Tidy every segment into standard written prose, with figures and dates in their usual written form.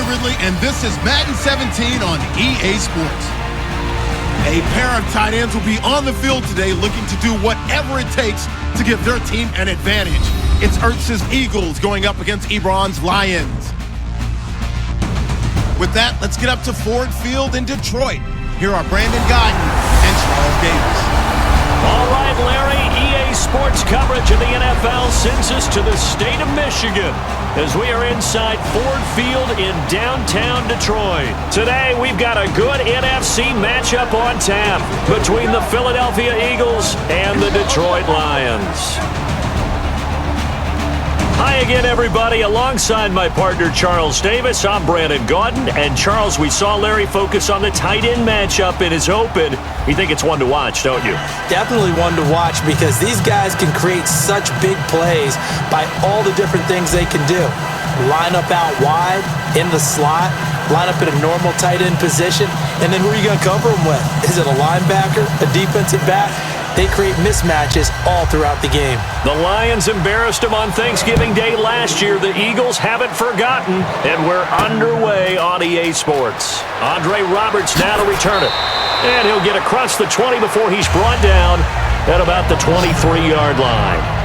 Larry Ridley, and this is Madden 17 on EA Sports. A pair of tight ends will be on the field today looking to do whatever it takes to give their team an advantage. It's Ertz's Eagles going up against Ebron's Lions. With that, let's get up to Ford Field in Detroit. Here are Brandon Godden and Charles Davis. All right, Larry, EA Sports coverage of the NFL sends us to the state of Michigan as we are inside Ford Field in downtown Detroit. Today, we've got a good NFC matchup on tap between the Philadelphia Eagles and the Detroit Lions. Hi again, everybody. Alongside my partner, Charles Davis, I'm Brandon Gaudin. And, Charles, we saw Larry focus on the tight end matchup in his open. You think it's one to watch, don't you? Definitely one to watch because these guys can create such big plays by all the different things they can do. Line up out wide, in the slot, line up in a normal tight end position, and then who are you going to cover them with? Is it a linebacker, a defensive back? They create mismatches all throughout the game. The Lions embarrassed them on Thanksgiving Day last year. The Eagles haven't forgotten, and we're underway on EA Sports. Andre Roberts now to return it. And he'll get across the 20 before he's brought down at about the 23-yard line.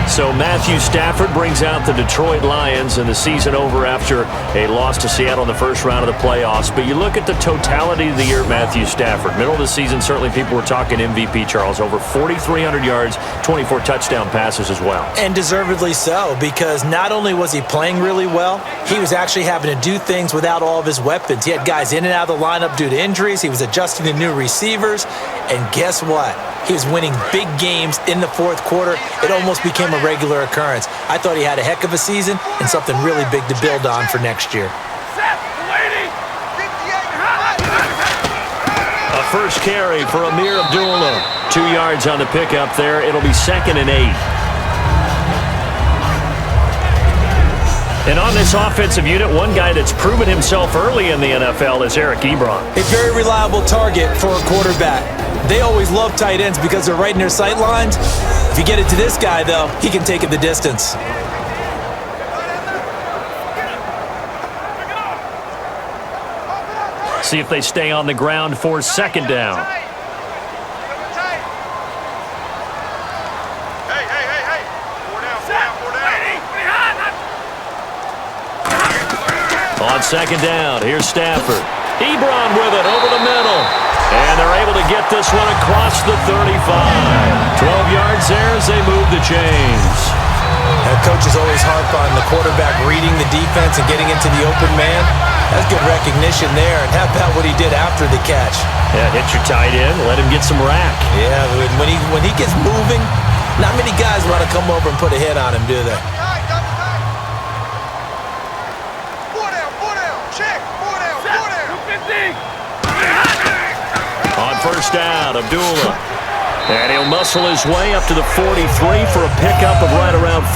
So Matthew Stafford brings out the Detroit Lions and the season over after a loss to Seattle in the first round of the playoffs. But you look at the totality of the year, Matthew Stafford. Middle of the season, certainly people were talking MVP, Charles. Over 4,300 yards, 24 touchdown passes as well. And deservedly so, because not only was he playing really well, he was actually having to do things without all of his weapons. He had guys in and out of the lineup due to injuries. He was adjusting to new receivers. And guess what? He was winning big games in the fourth quarter. It almost became a regular occurrence. I thought he had a heck of a season and something really big to build on for next year. A first carry for Amir Abdullah. 2 yards on the pickup there. It'll be 2nd and 8. And on this offensive unit, one guy that's proven himself early in the NFL is Eric Ebron. A very reliable target for a quarterback. They always love tight ends because they're right in their sight lines. If you get it to this guy, though, he can take it the distance. See if they stay on the ground for 2nd down. On 2nd down, here's Stafford. Ebron with it over the middle. And they're able to get this one across the 35. 12 yards there as they move the chains. Now, coaches always harp on the quarterback reading the defense and getting into the open man. That's good recognition there. And how about what he did after the catch? Yeah, hit your tight end, let him get some rack. Yeah, when he gets moving, not many guys want to come over and put a hit on him, do they? On 1st down, Abdullah. And he'll muscle his way up to the 43 for a pickup of right around 5.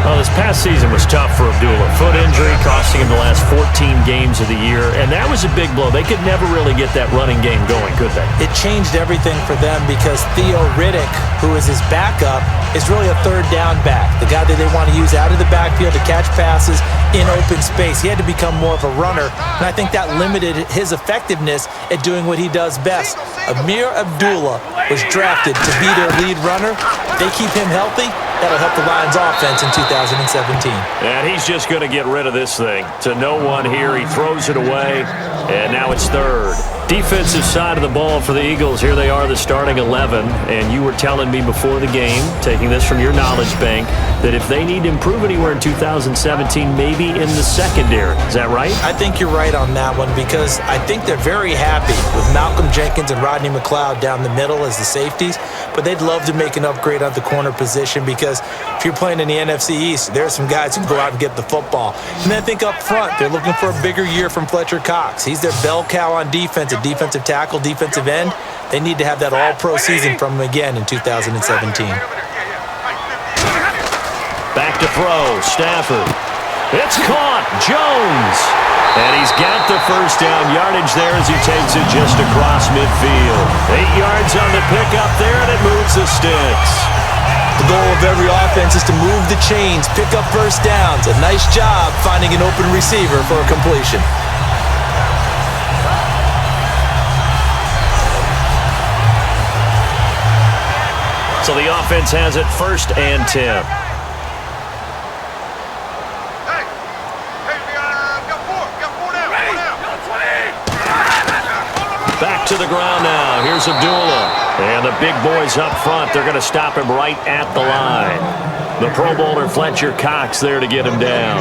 Well, this past season was tough for Abdullah. Foot injury costing him the last 14 games of the year, and that was a big blow. They could never really get that running game going, could they? It changed everything for them because Theo Riddick, who is his backup, is really a 3rd down back. The guy that they want to use out of the backfield to catch passes in open space. He had to become more of a runner, and I think that limited his effectiveness at doing what he does best. Amir Abdullah was drafted to be their lead runner. They keep him healthy. That'll help the Lions offense in 2017. And he's just going to get rid of this thing. To no one here. He throws it away, and now it's 3rd. Defensive side of the ball for the Eagles. Here they are, the starting 11. And you were telling me before the game, taking this from your knowledge bank, that if they need to improve anywhere in 2017, maybe in the secondary. Is that right? I think you're right on that one because I think they're very happy with Malcolm Jenkins and Rodney McLeod down the middle as the safeties, but they'd love to make an upgrade at the corner position because if you're playing in the NFC East, there's some guys who can go out and get the football. And then I think up front, they're looking for a bigger year from Fletcher Cox. He's their bell cow on defense, a defensive tackle, defensive end. They need to have that all-pro season from him again in 2017. Back to throw, Stafford. It's caught, Jones. And he's got the first down yardage there as he takes it just across midfield. 8 yards on the pickup there, and it moves the sticks. The goal of every offense is to move the chains, pick up first downs. A nice job finding an open receiver for a completion. So the offense has it 1st and 10. Back to the ground now. Here's Abdullah. And the big boys up front, they're going to stop him right at the line. The Pro Bowler Fletcher Cox there to get him down.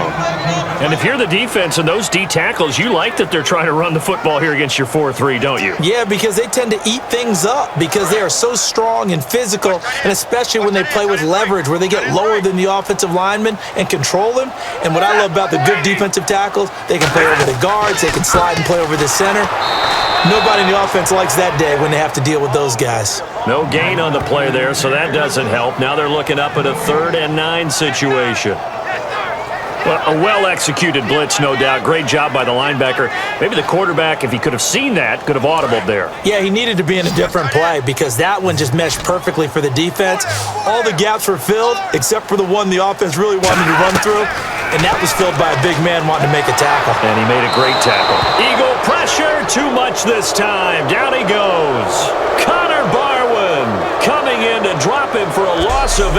And if you're the defense and those D tackles, you like that they're trying to run the football here against your 4-3, don't you? Yeah, because they tend to eat things up because they are so strong and physical, and especially when they play with leverage where they get lower than the offensive lineman and control them. And what I love about the good defensive tackles, they can play over the guards, they can slide and play over the center. Nobody in the offense likes that day when they have to deal with those guys. No gain on the play there, so that doesn't help. Now they're looking up at a 3rd and 9 situation. Well, a well-executed blitz, no doubt. Great job by the linebacker. Maybe the quarterback, if he could have seen that, could have audibled there. Yeah, he needed to be in a different play because that one just meshed perfectly for the defense. All the gaps were filled except for the one the offense really wanted to run through, and that was filled by a big man wanting to make a tackle. And he made a great tackle. Eagle pressure, too much this time. Down he goes. Connor Barwin coming in to drop him for a loss of 8,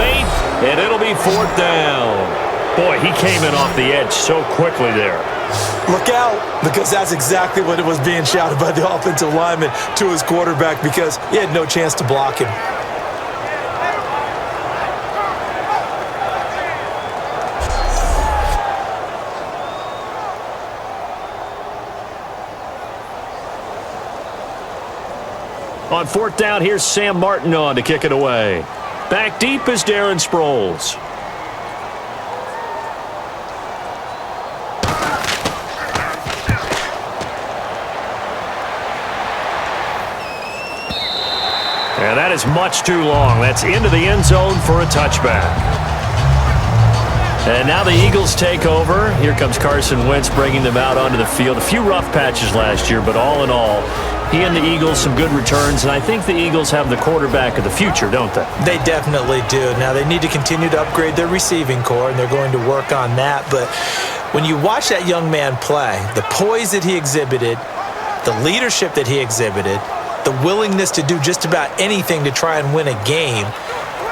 and it'll be 4th down. Boy, he came in off the edge so quickly there. Look out, because that's exactly what it was being shouted by the offensive lineman to his quarterback because he had no chance to block him. On 4th down, here's Sam Martin on to kick it away. Back deep is Darren Sproles. And that is much too long. That's into the end zone for a touchback. And now the Eagles take over. Here comes Carson Wentz bringing them out onto the field. A few rough patches last year, but all in all, he and the Eagles, some good returns. And I think the Eagles have the quarterback of the future, don't they? They definitely do. Now, they need to continue to upgrade their receiving core, and they're going to work on that. But when you watch that young man play, the poise that he exhibited, the leadership that he exhibited, the willingness to do just about anything to try and win a game.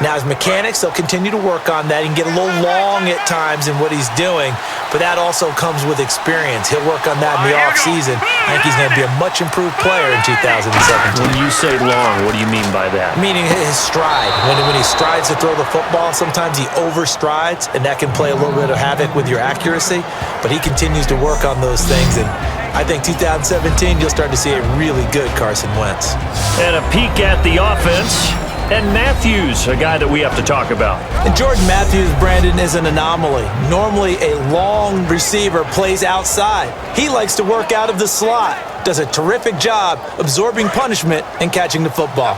Now, his mechanics, they'll continue to work on that. He can get a little long at times in what he's doing, but that also comes with experience. He'll work on that in the offseason. I think he's going to be a much improved player in 2017. When you say long, what do you mean by that? Meaning his stride. When he strides to throw the football, sometimes he overstrides, and that can play a little bit of havoc with your accuracy, but he continues to work on those things, and I think 2017, you'll start to see a really good Carson Wentz. And a peek at the offense. And Matthews, a guy that we have to talk about. And Jordan Matthews, Brandon, is an anomaly. Normally, a long receiver plays outside. He likes to work out of the slot. Does a terrific job absorbing punishment and catching the football.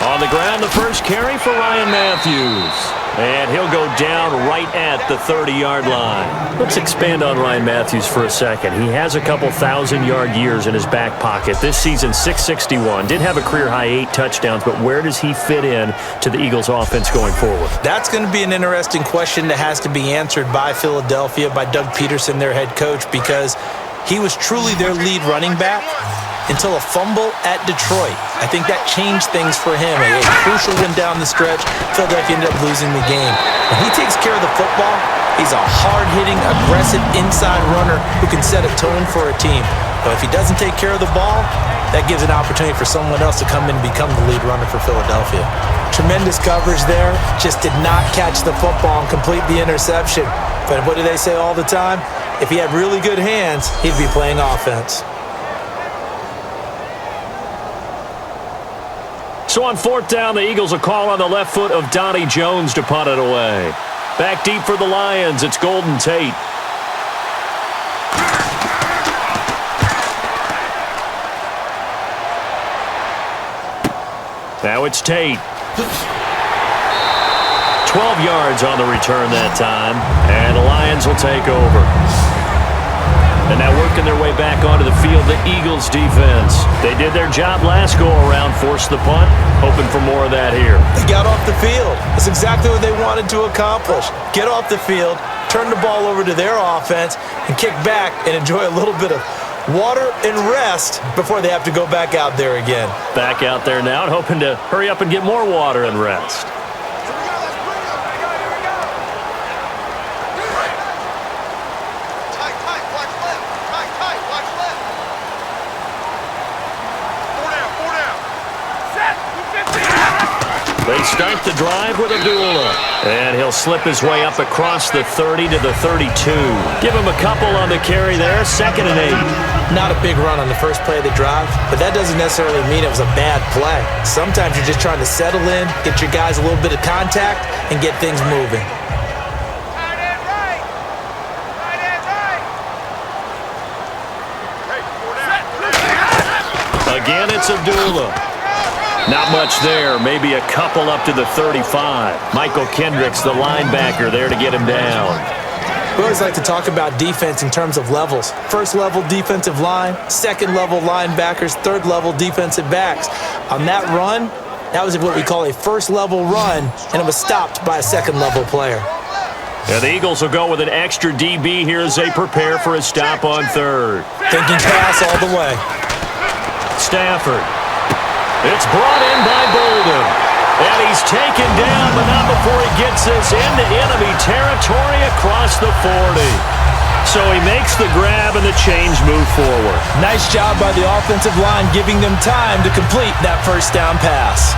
On the ground, the first carry for Ryan Matthews. And he'll go down right at the 30-yard line. Let's expand on Ryan Matthews for a second. He has a couple 1,000-yard years in his back pocket. This season, 661. Did have a career-high 8 touchdowns, but where does he fit in to the Eagles' offense going forward? That's going to be an interesting question that has to be answered by Philadelphia, by Doug Peterson, their head coach, because he was truly their lead running back until a fumble at Detroit. I think that changed things for him. A crucial win down the stretch. Philadelphia ended up losing the game. When he takes care of the football, he's a hard-hitting, aggressive inside runner who can set a tone for a team. But if he doesn't take care of the ball, that gives an opportunity for someone else to come in and become the lead runner for Philadelphia. Tremendous coverage there. Just did not catch the football and complete the interception. But what do they say all the time? If he had really good hands, he'd be playing offense. So on 4th down, the Eagles will call on the left foot of Donnie Jones to punt it away. Back deep for the Lions, it's Golden Tate. Now it's Tate. 12 yards on the return that time, and the Lions will take over. And now working their way back onto the field, the Eagles defense. They did their job last go-around, forced the punt, hoping for more of that here. They got off the field. That's exactly what they wanted to accomplish. Get off the field, turn the ball over to their offense, and kick back and enjoy a little bit of water and rest before they have to go back out there again. Back out there now and hoping to hurry up and get more water and rest. They start the drive with Abdullah. And he'll slip his way up across the 30 to the 32. Give him a couple on the carry there, 2nd and 8. Not a big run on the first play of the drive, but that doesn't necessarily mean it was a bad play. Sometimes you're just trying to settle in, get your guys a little bit of contact, and get things moving. Again, it's Abdullah. Not much there, maybe a couple up to the 35. Michael Kendricks, the linebacker, there to get him down. We always like to talk about defense in terms of levels. First level defensive line, second level linebackers, third level defensive backs. On that run, that was what we call a first level run, and it was stopped by a second level player. And the Eagles will go with an extra DB here as they prepare for a stop on 3rd. Thinking pass all the way. Stafford. It's brought in by Bolden. And he's taken down, but not before he gets this into enemy territory across the 40. So he makes the grab and the change move forward. Nice job by the offensive line giving them time to complete that first down pass.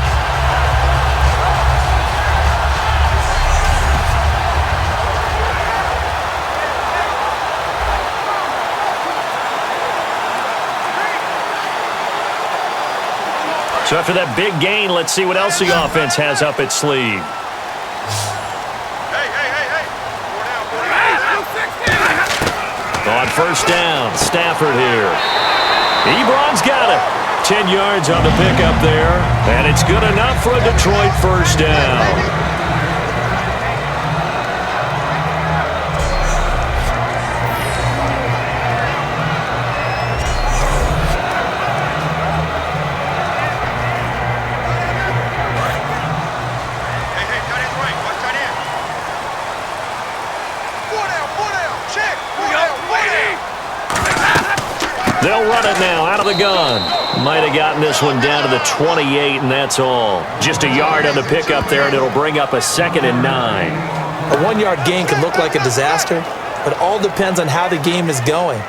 So after that big gain, let's see what else the offense has up its sleeve. On first down, Stafford here. Ebron's got it. 10 yards on the pickup there, and it's good enough for a Detroit first down. They'll run it now out of the gun. Might have gotten this one down to the 28, and that's all. Just a yard on the pickup there, and it'll bring up a 2nd and 9. A 1-yard gain can look like a disaster, but it all depends on how the game is going.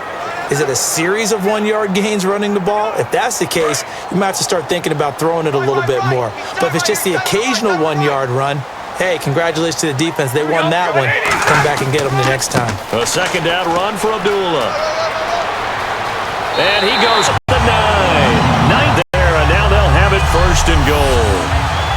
Is it a series of 1-yard gains running the ball? If that's the case, you might have to start thinking about throwing it a little bit more. But if it's just the occasional 1-yard run, hey, congratulations to the defense. They won that one. Come back and get them the next time. A 2nd down run for Abdullah. And he goes up the 9. 9 there, and now they'll have it 1st and goal.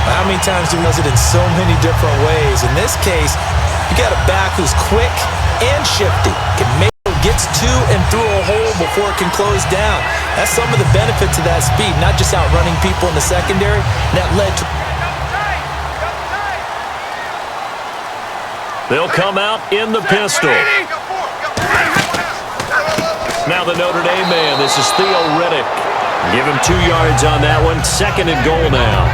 How many times do we use it in so many different ways? In this case, you got a back who's quick and shifty. Can make gets to and through a hole before it can close down. That's some of the benefits of that speed, not just outrunning people in the secondary. That led to... They'll come out in the pistol. Now the Notre Dame man, this is Theo Riddick. Give him 2 yards on that one. 2nd and goal now.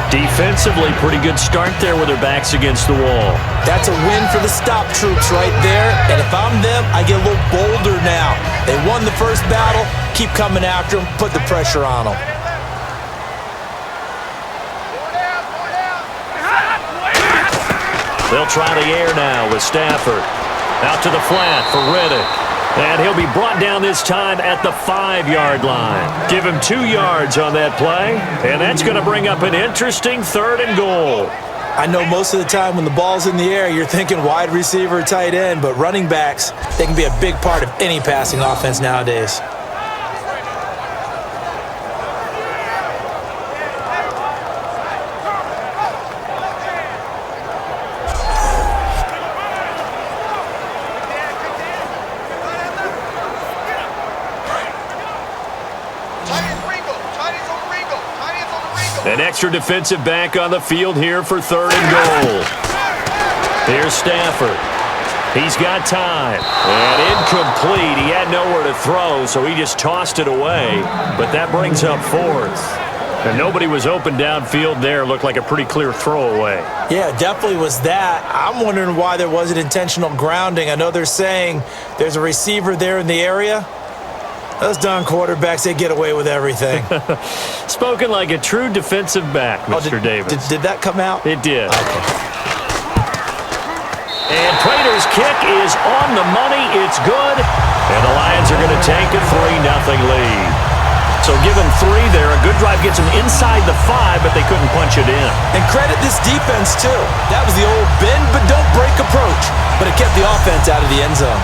Defensively, pretty good start there with their backs against the wall. That's a win for the stop troops right there. And if I'm them, I get a little bolder now. They won the first battle. Keep coming after them. Put the pressure on them. They'll try the air now with Stafford. Out to the flat for Riddick. And he'll be brought down this time at the 5-yard line. Give him 2 yards on that play. And that's going to bring up an interesting 3rd and goal. I know most of the time when the ball's in the air, you're thinking wide receiver, tight end. But running backs, they can be a big part of any passing offense nowadays. An extra defensive back on the field here for 3rd and goal. Here's Stafford. He's got time. And incomplete. He had nowhere to throw, so he just tossed it away. But that brings up fourth. And nobody was open downfield there. Looked like a pretty clear throwaway. Yeah, definitely was that. I'm wondering why there wasn't intentional grounding. I know they're saying there's a receiver there in the area. Those darn quarterbacks, they get away with everything. Spoken like a true defensive back, Mr. Davis. Did that come out? It did. Okay. And Prater's kick is on the money. It's good. And the Lions are going to take a 3-0 lead. So give them 3 there. A good drive gets them inside the 5, but they couldn't punch it in. And credit this defense, too. That was the old bend but don't break approach. But it kept the offense out of the end zone.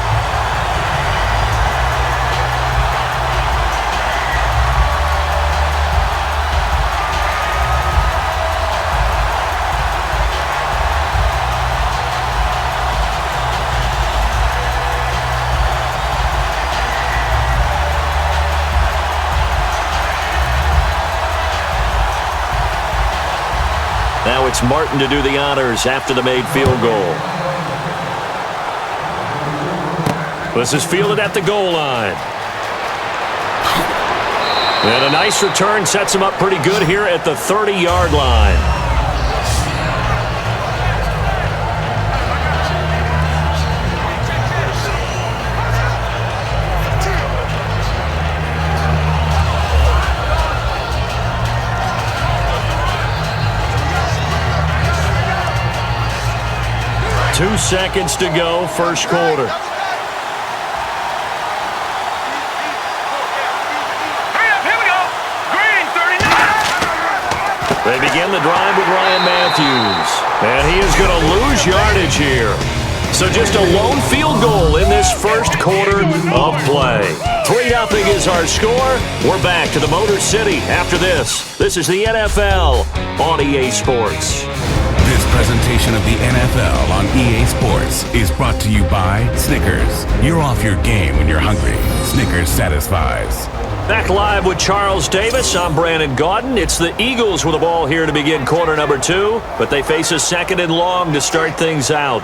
Now it's Martin to do the honors after the made field goal. This is fielded at the goal line. And a nice return sets him up pretty good here at the 30-yard line. Two seconds to go, first quarter. They begin the drive with Ryan Matthews. And he is going to lose yardage here. So just a lone field goal in this first quarter of play. 3-0 is our score. We're back to the Motor City after this. This is the NFL on EA Sports. This presentation of the NFL on EA Sports is brought to you by Snickers. You're off your game when you're hungry. Snickers satisfies. Back live with Charles Davis. I'm Brandon Gaudin. It's the Eagles with the ball here to begin quarter number 2, but they face a 2nd and long to start things out.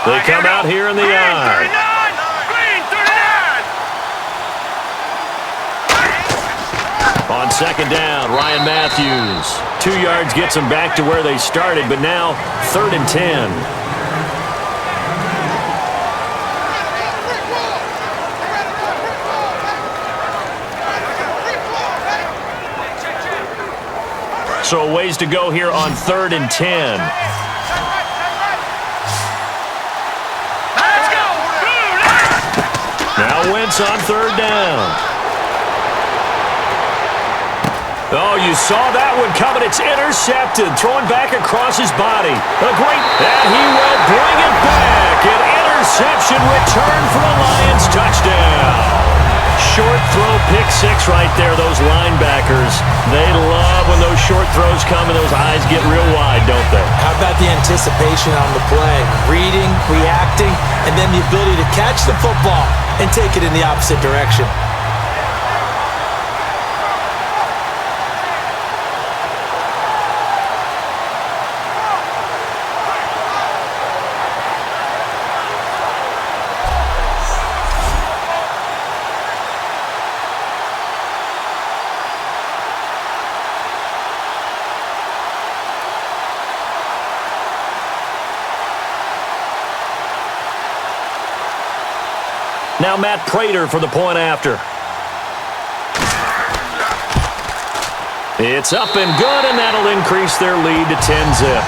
They come out here in the eye. On 2nd down, Ryan Matthews. 2 yards gets them back to where they started, but now 3rd and 10. So a ways to go here on 3rd and 10. Now Wentz on 3rd down. Oh, you saw that one coming. It's intercepted. Throwing back across his body. A great, and he will bring it back. An interception return for a Lions touchdown. Short throw, pick 6 right there. Those linebackers, they love when those short throws come and those eyes get real wide, don't they? How about the anticipation on the play? Reading, reacting, and then the ability to catch the football and take it in the opposite direction. Now Matt Prater for the point after. It's up and good, and that'll increase their lead to 10-zip.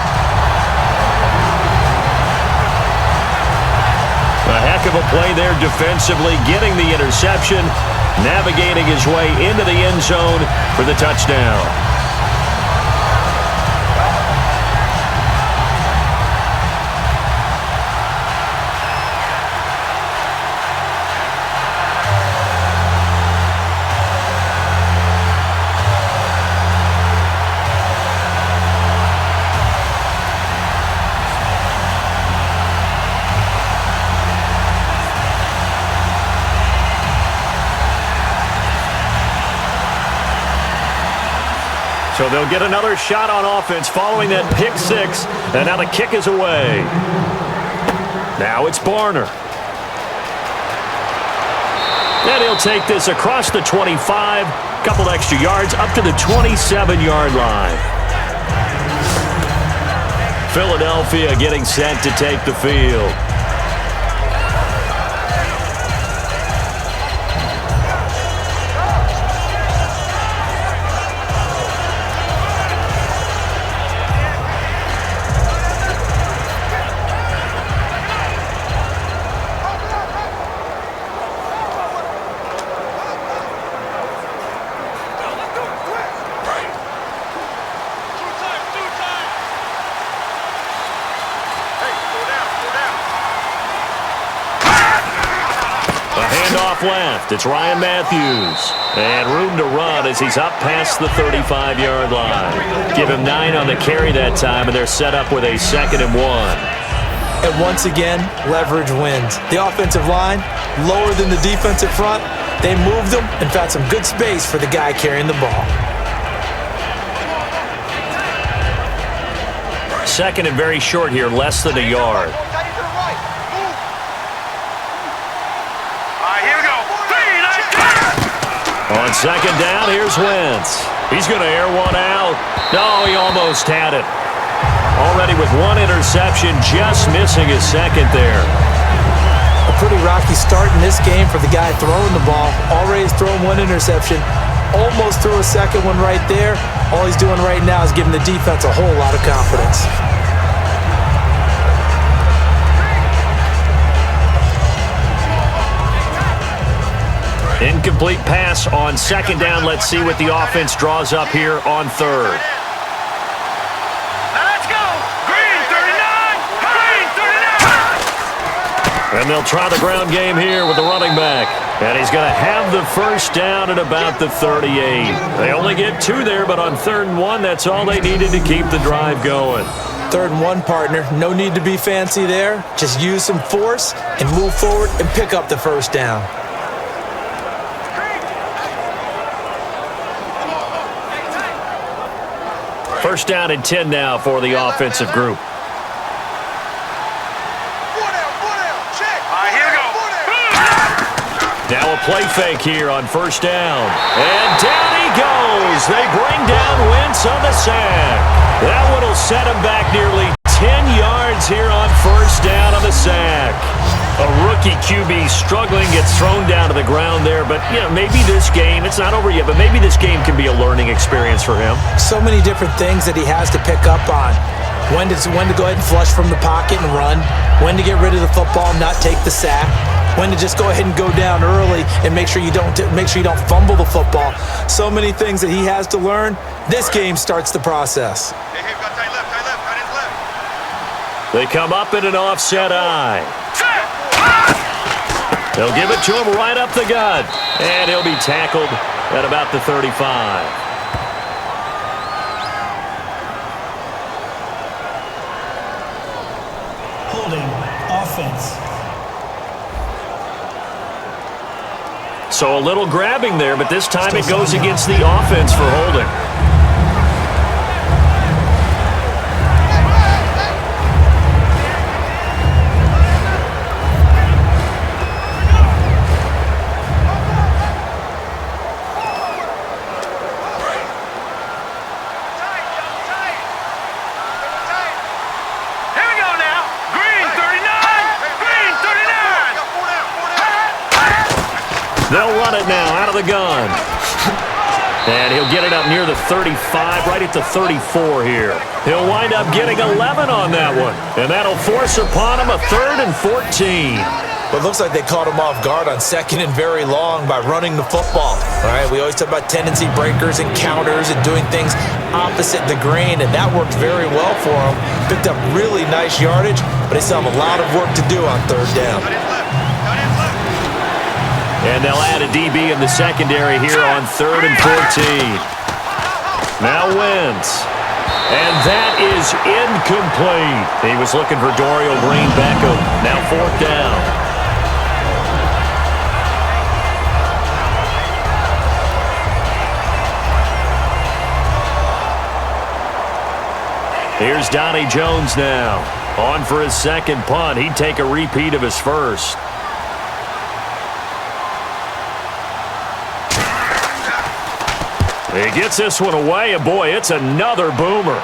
A heck of a play there defensively, getting the interception, navigating his way into the end zone for the touchdown. So they'll get another shot on offense following that pick six, and now the kick is away. Now it's Barner. And he'll take this across the 25, couple extra yards up to the 27-yard line. Philadelphia getting set to take the field. Left. It's Ryan Matthews. And room to run as he's up past the 35-yard line. Give him 9 on the carry that time, and they're set up with a 2nd and 1. And once again, leverage wins. The offensive line, lower than the defensive front. They moved them and found some good space for the guy carrying the ball. 2nd and very short here, less than a yard. On 2nd down, here's Wentz. He's going to air one out. No, he almost had it. Already with 1 interception, just missing his 2nd there. A pretty rocky start in this game for the guy throwing the ball. Already has thrown 1 interception. Almost threw a 2nd one right there. All he's doing right now is giving the defense a whole lot of confidence. Incomplete pass on 2nd down. Let's see what the offense draws up here on 3rd. Let's go! Green 39! Green 39! And they'll try the ground game here with the running back. And he's going to have the 1st down at about the 38. They only get 2 there, but on 3rd and 1, that's all they needed to keep the drive going. 3rd and 1, partner. No need to be fancy there. Just use some force and move forward and pick up the 1st down. First down and 10 now for the offensive group. Now a play fake here on 1st down. And down he goes. They bring down Wentz on the sack. That one will set him back nearly 10 yards here on 1st down on the sack. A rookie QB struggling, gets thrown down to the ground there. But, you know, maybe this game, it's not over yet, but maybe this game can be a learning experience for him. So many different things that he has to pick up on. When to go ahead and flush from the pocket and run. When to get rid of the football and not take the sack. When to just go ahead and go down early and make sure you don't fumble the football. So many things that he has to learn. This game starts the process. Hey, got tight left, tight left. They come up in an offset eye. They'll give it to him right up the gut. And he'll be tackled at about the 35. Holding offense. So a little grabbing there, but this time it goes against the offense for holding. They'll run it now out of the gun. And he'll get it up near the 35, right at the 34 here. He'll wind up getting 11 on that one. And that'll force upon him a 3rd and 14. But it looks like they caught him off guard on 2nd and very long by running the football. All right, we always talk about tendency breakers and counters and doing things opposite the grain, and that worked very well for him. Picked up really nice yardage, but they still have a lot of work to do on 3rd down. And they'll add a DB in the secondary here on 3rd and 14. Now Wentz. And that is incomplete. He was looking for Dorial Green-Beckham. Now 4th down. Here's Donnie Jones now. On for his second punt. He'd take a repeat of his first. He gets this one away, and boy, it's another boomer.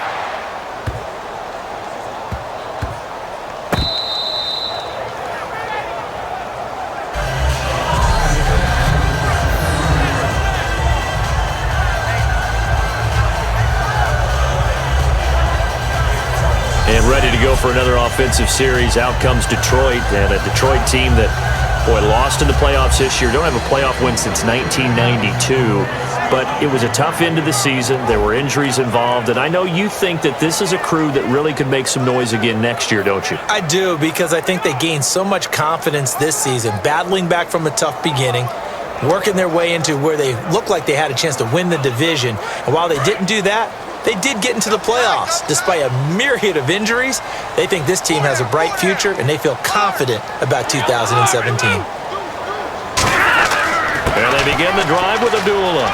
And ready to go for another offensive series. Out comes Detroit, and a Detroit team that, boy, lost in the playoffs this year. Don't have a playoff win since 1992, but it was a tough end of the season. There were injuries involved, and I know you think that this is a crew that really could make some noise again next year, don't you? I do, because I think they gained so much confidence this season, battling back from a tough beginning, working their way into where they looked like they had a chance to win the division. And while they didn't do that, they did get into the playoffs. Despite a myriad of injuries, they think this team has a bright future, and they feel confident about 2017. And they begin the drive with Abdullah.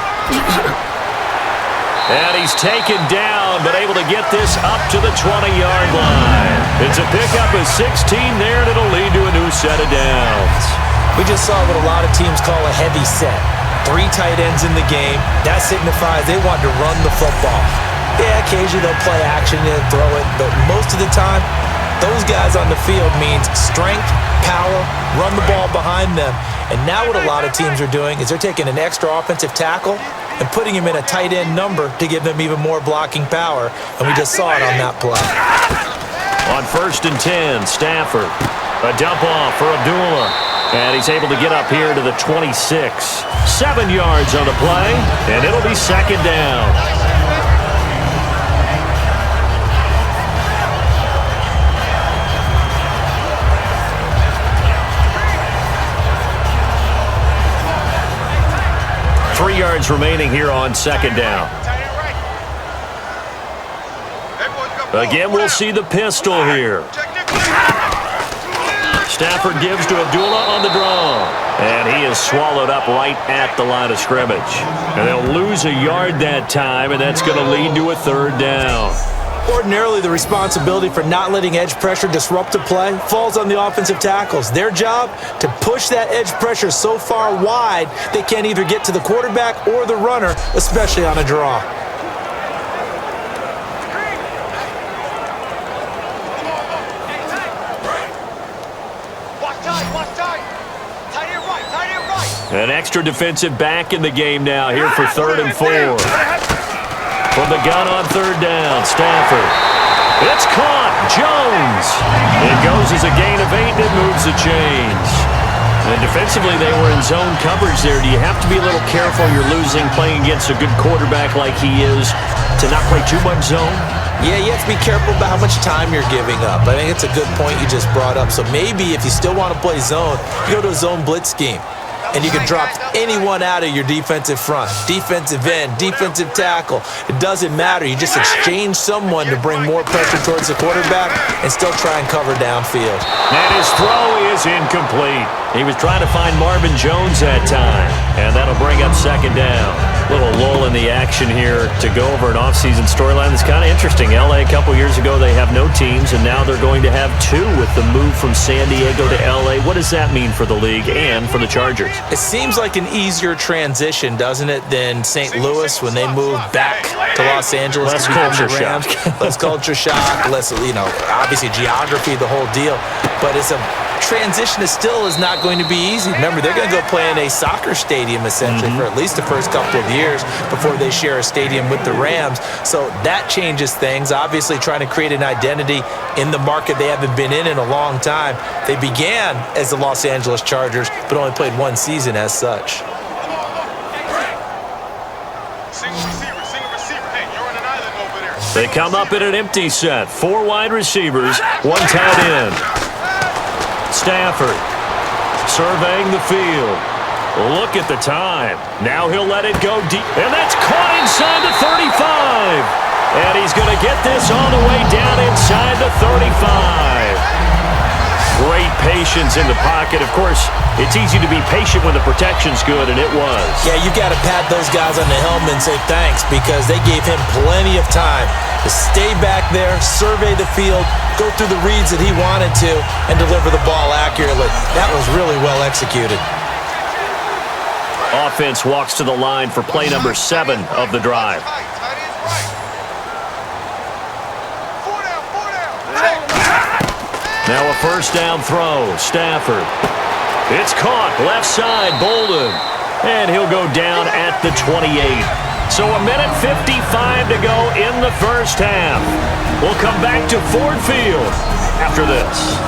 And he's taken down, but able to get this up to the 20-yard line. It's a pickup of 16 there, and it'll lead to a new set of downs. We just saw what a lot of teams call a heavy set. 3 tight ends in the game. That signifies they want to run the football. Yeah, occasionally they'll play action and throw it, but most of the time, those guys on the field means strength, power, run the ball behind them. And now what a lot of teams are doing is they're taking an extra offensive tackle and putting him in a tight end number to give them even more blocking power, and we just saw it on that play. On 1st and 10, Stafford. A dump off for Abdullah. And he's able to get up here to the 26. 7 yards on the play, and it'll be 2nd down. Three yards remaining here on 2nd down. Again, we'll see the pistol here. Stafford gives to Abdullah on the draw. And he is swallowed up right at the line of scrimmage. And they'll lose a yard that time, and that's going to lead to a 3rd down. Ordinarily, the responsibility for not letting edge pressure disrupt a play falls on the offensive tackles. Their job to push that edge pressure so far wide they can't either get to the quarterback or the runner, especially on a draw. An extra defensive back in the game now here for 3rd and 4. From the gun on 3rd down, Stafford. It's caught. Jones. It goes as a gain of 8, and it moves the chains. And defensively, they were in zone coverage there. Do you have to be a little careful? You're losing, playing against a good quarterback like he is, to not play too much zone? Yeah, you have to be careful about how much time you're giving up. I think it's a good point you just brought up. So maybe if you still want to play zone, you go to a zone blitz scheme. And you can drop anyone out of your defensive front. Defensive end, defensive tackle. It doesn't matter. You just exchange someone to bring more pressure towards the quarterback and still try and cover downfield. And his throw is incomplete. He was trying to find Marvin Jones that time. And that'll bring up 2nd down. Little lull in the action here to go over an offseason storyline that's kind of interesting. L.A. a couple years ago, they have no teams, and now they're going to have 2 with the move from San Diego to L.A. What does that mean for the league and for the Chargers? It seems like an easier transition, doesn't it, than St. Louis when they moved back to Los Angeles. Less culture shock. Less culture shock, less, obviously geography, the whole deal. But it's a transition that still is not going to be easy. Remember, they're going to go play in a soccer stadium, essentially, for at least the first couple of years before they share a stadium with the Rams. So that changes things. Obviously, trying to create an identity in the market they haven't been in a long time. They began as the Los Angeles Chargers, but only played 1 season as such. They come up in an empty set. 4 wide receivers, 1 tight end. Stafford surveying the field. Look at the time. Now he'll let it go deep. And that's caught inside the 35. And he's going to get this all the way down inside the 35. Great patience in the pocket. Of course, it's easy to be patient when the protection's good, and it was. Yeah, you got to pat those guys on the helmet and say thanks, because they gave him plenty of time to stay back there, survey the field, go through the reads that he wanted to, and deliver the ball accurately. That was really well executed. Offense walks to the line for play number 7 of the drive. Now a first down throw. Stafford. It's caught. Left side. Bolden. And he'll go down at the 28. So a minute 55 to go in the first half. We'll come back to Ford Field after this.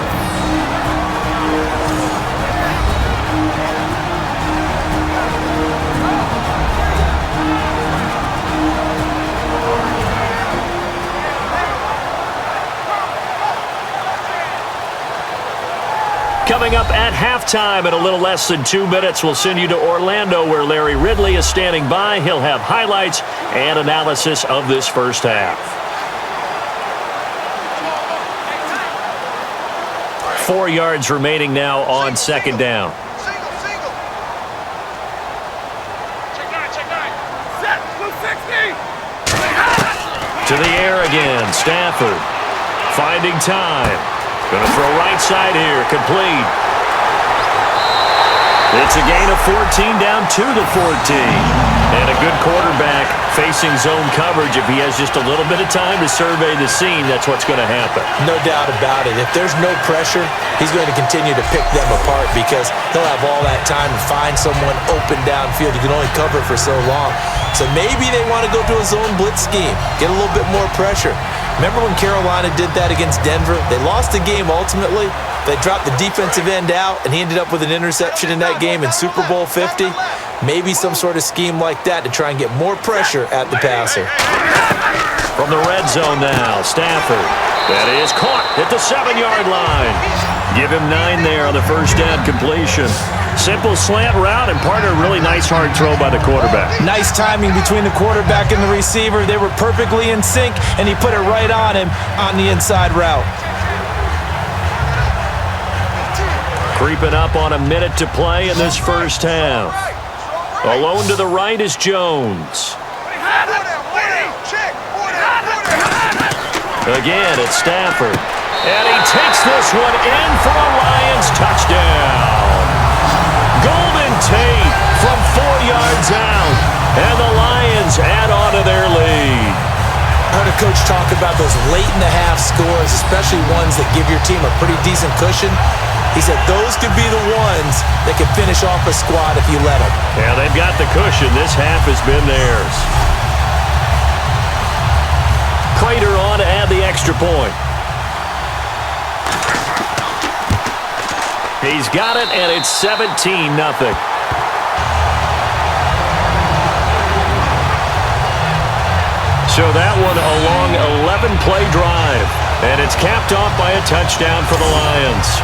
Coming up at halftime in a little less than 2 minutes, we'll send you to Orlando where Larry Ridley is standing by. He'll have highlights and analysis of this first half. 4 yards remaining now on second down. To the air again. Stafford finding time. Going to throw right side here. Complete. It's a gain of 14 down to the 14. And a good quarterback facing zone coverage. If he has just a little bit of time to survey the scene, that's what's going to happen. No doubt about it. If there's no pressure, he's going to continue to pick them apart because he'll have all that time to find someone open downfield. You can only cover for so long. So maybe they want to go to a zone blitz scheme, get a little bit more pressure. Remember when Carolina did that against Denver? They lost the game ultimately. They dropped the defensive end out, and he ended up with an interception in that game in Super Bowl 50. Maybe some sort of scheme like that to try and get more pressure at the passer. From the red zone now, Stafford. That is caught at the 7-yard line. Give him 9 there on the first down completion. Simple slant route, and partner, really nice hard throw by the quarterback. Nice timing between the quarterback and the receiver. They were perfectly in sync, and he put it right on him on the inside route. Creeping up on a minute to play in this first half. Alone to the right is Jones. Again, it's Stafford. And he takes this one in for a Lions touchdown. Golden Tate from 4 yards out. And the Lions add on to their lead. I heard a coach talk about those late-in-the-half scores, especially ones that give your team a pretty decent cushion. He said those could be the ones that could finish off a squad if you let them. Yeah, they've got the cushion. This half has been theirs. Crater on to add the extra point. He's got it, and it's 17-0. So that one a long 11-play drive, and it's capped off by a touchdown for the Lions.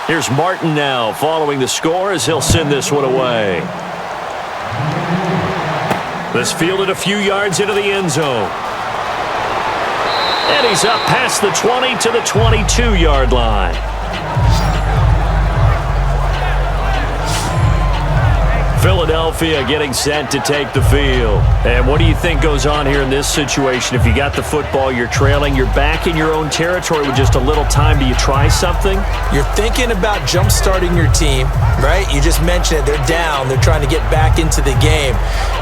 Here's Martin now following the score as he'll send this one away. This fielded a few yards into the end zone. And he's up past the 20 to the 22-yard line. Philadelphia getting set to take the field. And what do you think goes on here in this situation? If you got the football, you're trailing, you're back in your own territory with just a little time. Do you try something? You're thinking about jump-starting your team, right? You just mentioned it. They're down. They're trying to get back into the game.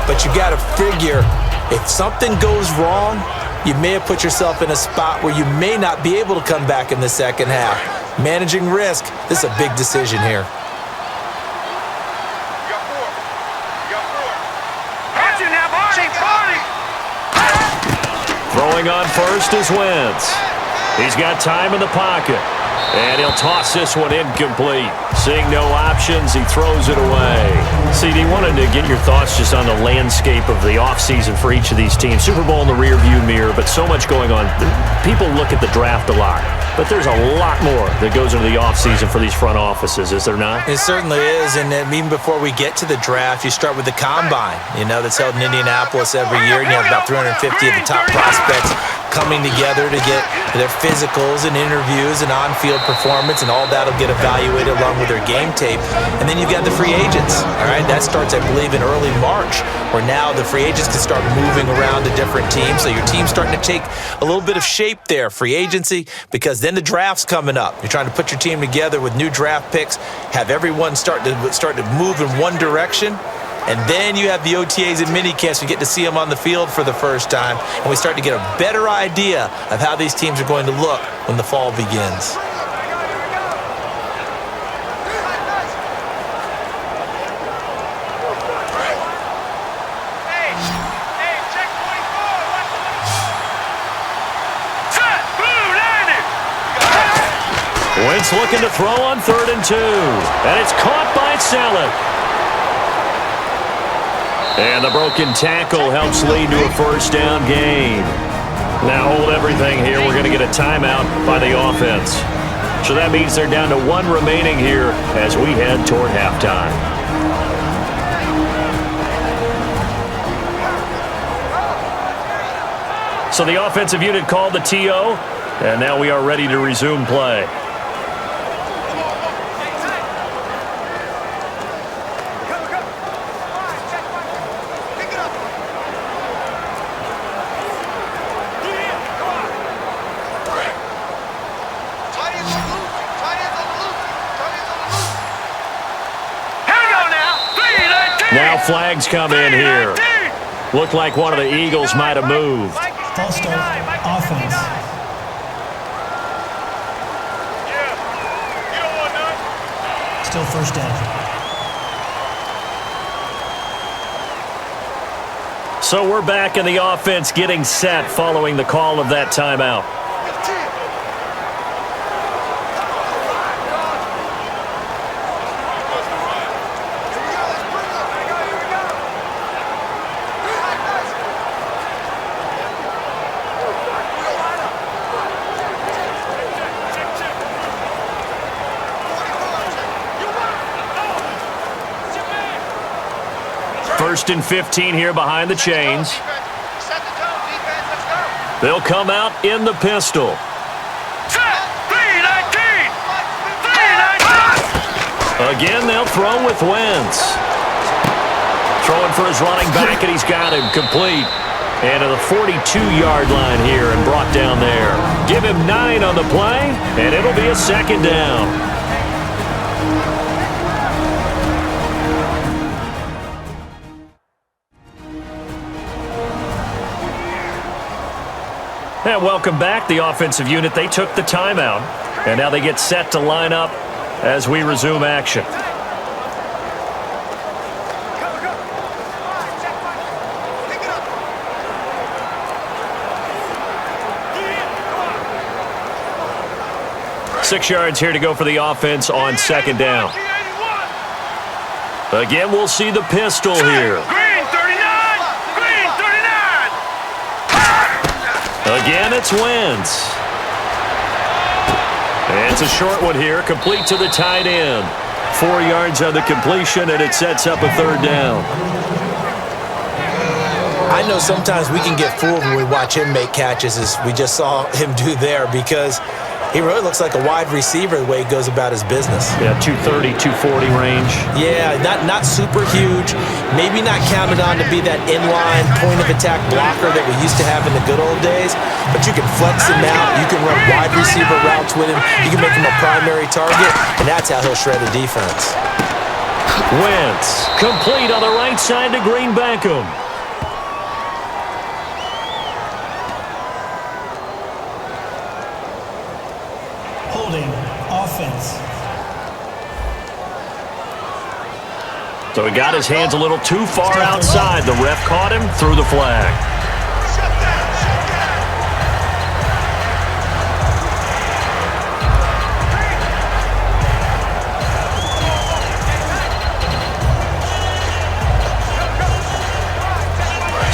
But you got to figure if something goes wrong, you may have put yourself in a spot where you may not be able to come back in the second half. Managing risk, this is a big decision here. Throwing on first is Wentz. He's got time in the pocket. And he'll toss this one incomplete. Seeing no options, he throws it away. CD, wanted to get your thoughts just on the landscape of the offseason for each of these teams. Super Bowl in the rearview mirror, but so much going on. People look at the draft a lot, but there's a lot more that goes into the offseason for these front offices, is there not? It certainly is, and even before we get to the draft, you start with the Combine, that's held in Indianapolis every year, and you have about 350 of the top prospects coming together to get their physicals and interviews and on-field performance, and all that will get evaluated along with their game tape. And then you've got the free agents, all right? That starts, I believe, in early March, where now the free agents can start moving around to different teams. So your team's starting to take a little bit of shape there, free agency, because then the draft's coming up. You're trying to put your team together with new draft picks, have everyone start to move in one direction. And then you have the OTAs and minicamps. We get to see them on the field for the first time. And we start to get a better idea of how these teams are going to look when the fall begins. Wentz looking to throw on 3rd and 2. And it's caught by Saleh. And the broken tackle helps lead to a first down gain. Now hold everything here. We're going to get a timeout by the offense. So that means they're down to 1 remaining here as we head toward halftime. So the offensive unit called the TO, and now we are ready to resume play. Now flags come in here. Looked like one of the Eagles might have moved. False start, offense. Still first down. So we're back in the offense getting set following the call of that timeout. First and 15 here behind the chains. They'll come out in the pistol. Again, they'll throw with Wentz. Throwing for his running back, and he's got him complete. And to the 42-yard line here and brought down there. Give him 9 on the play, and it'll be a second down. And welcome back, the offensive unit. They took the timeout, and now they get set to line up as we resume action. Six yards here to go for the offense on second down. Again, we'll see the pistol here. Again, it's Wentz. And it's a short one here, complete to the tight end. 4 yards on the completion, and it sets up a third down. I know sometimes we can get fooled when we watch him make catches, as we just saw him do there, because he really looks like a wide receiver the way he goes about his business. Yeah, 230, 240 range. Yeah, not super huge. Maybe not counted on to be that inline point-of-attack blocker that we used to have in the good old days, but you can flex him out. You can run wide receiver routes with him. You can make him a primary target, and that's how he'll shred a defense. Wentz, complete on the right side to Green Beckham. Offense. So he got his hands a little too far outside. The ref caught him, threw the flag.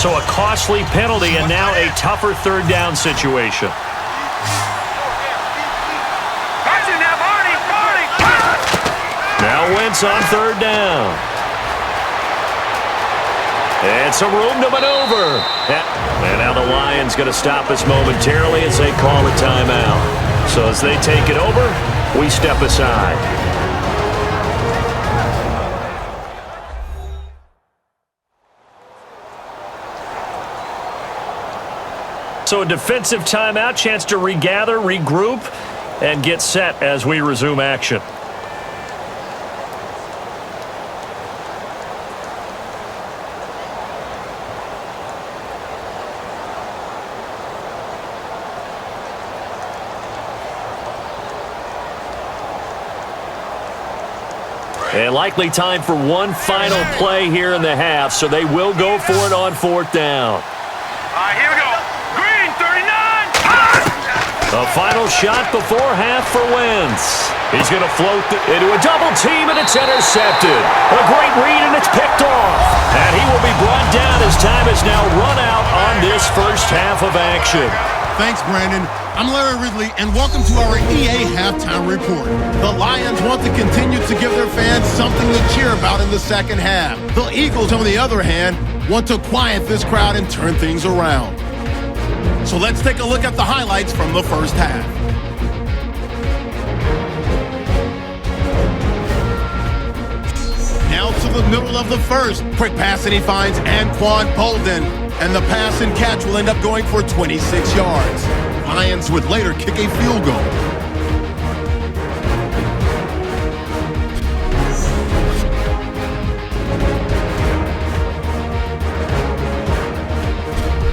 So a costly penalty and now a tougher third down situation. Now Wentz on third down. And some room to maneuver. And now the Lions going to stop us momentarily as they call a timeout. So as they take it over, we step aside. So a defensive timeout, chance to regather, regroup, and get set as we resume action. And likely time for one final play here in the half, so they will go for it on fourth down. Here we go. Green, 39. A final shot before half for Wentz. He's going to float into a double team, and it's intercepted. A great read, and it's picked off. And he will be brought down as time is now run out on this first half of action. Thanks, Brandon. I'm Larry Ridley, and welcome to our EA Halftime Report. The Lions want to continue to give their fans something to cheer about in the second half. The Eagles, on the other hand, want to quiet this crowd and turn things around. So let's take a look at the highlights from the first half. Now to the middle of the first. Quick pass, and he finds Anquan Bolden. And the pass and catch will end up going for 26 yards. Lions would later kick a field goal.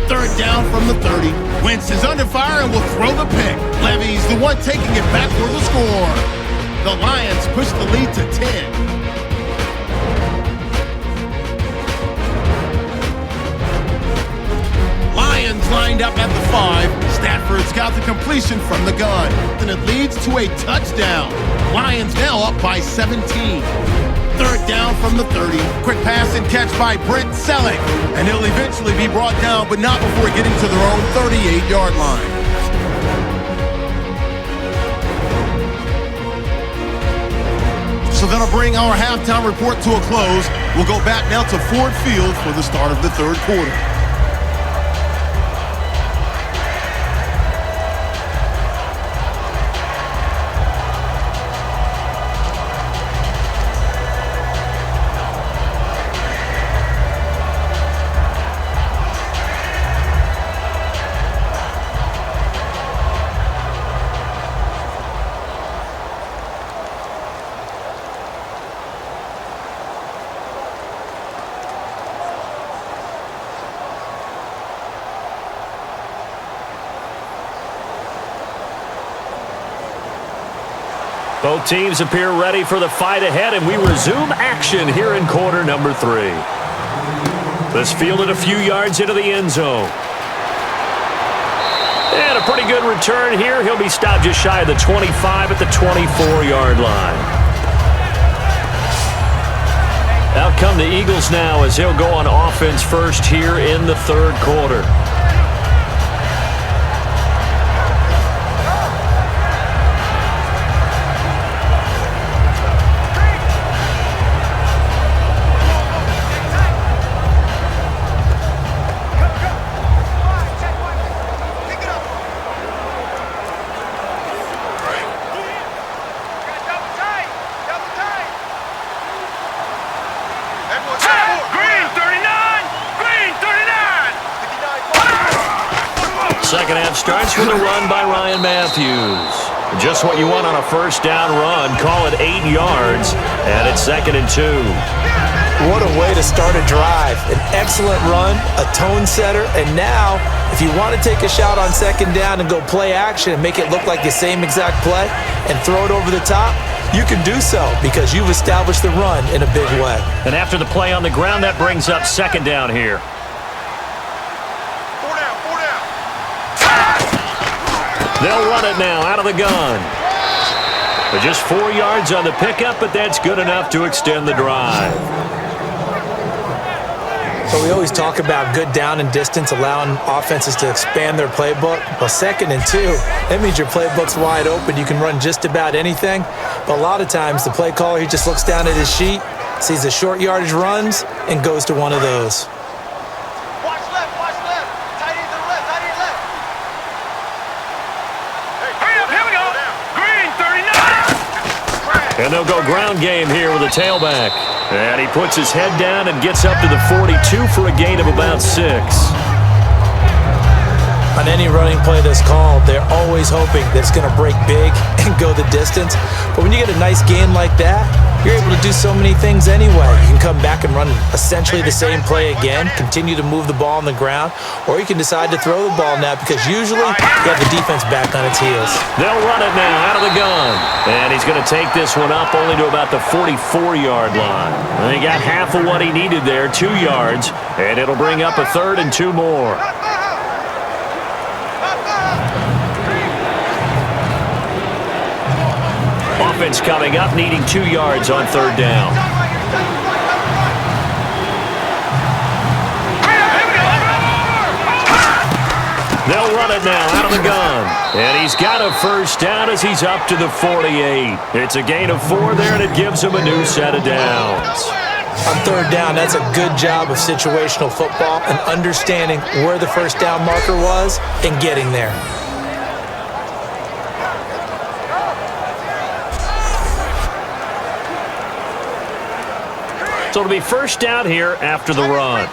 Third down from the 30. Wentz is under fire and will throw the pick. Levy's the one taking it back for the score. The Lions push the lead to 10. Lions lined up at the 5. Stafford's got the completion from the gun, and it leads to a touchdown. Lions now up by 17. Third down from the 30. Quick pass and catch by Brent Selleck, and he'll eventually be brought down, but not before getting to their own 38-yard line. So that'll bring our halftime report to a close. We'll go back now to Ford Field for the start of the third quarter. Both teams appear ready for the fight ahead, and we resume action here in quarter number 3. This fielded a few yards into the end zone. And a pretty good return here. He'll be stopped just shy of the 25 at the 24-yard line. Out come the Eagles now as he'll go on offense first here in the third quarter. Second half starts with a run by Ryan Matthews. Just what you want on a first down run. Call it 8 yards, and it's 2nd and 2. What a way to start a drive. An excellent run, a tone setter, and now if you want to take a shot on second down and go play action and make it look like the same exact play and throw it over the top, you can do so because you've established the run in a big way. And after the play on the ground, that brings up second down here. They'll run it now out of the gun. But just 4 yards on the pickup, but that's good enough to extend the drive. So we always talk about good down and distance, allowing offenses to expand their playbook. Well, 2nd and 2, that means your playbook's wide open. You can run just about anything. But a lot of times, the play caller, he just looks down at his sheet, sees the short yardage runs, and goes to one of those. Watch left, tight end to the left, tight end left. Hey, hurry up, here we go. Green, 39. And they'll go ground game here with a tailback. And he puts his head down and gets up to the 42 for a gain of about 6. On any running play that's called, they're always hoping that it's going to break big and go the distance. But when you get a nice gain like that, you're able to do so many things anyway. You can come back and run essentially the same play again, continue to move the ball on the ground, or you can decide to throw the ball now because usually you have the defense back on its heels. They'll run it now out of the gun. And he's going to take this one up only to about the 44-yard line. And he got half of what he needed there, 2 yards, and it'll bring up a 3rd and 2 more. Offense coming up, needing 2 yards on 3rd down. They'll run it now out of the gun. And he's got a 1st down as he's up to the 48. It's a gain of 4 there, and it gives him a new set of downs. On 3rd down, that's a good job of situational football and understanding where the 1st down marker was and getting there. So it'll be 1st down here after the run.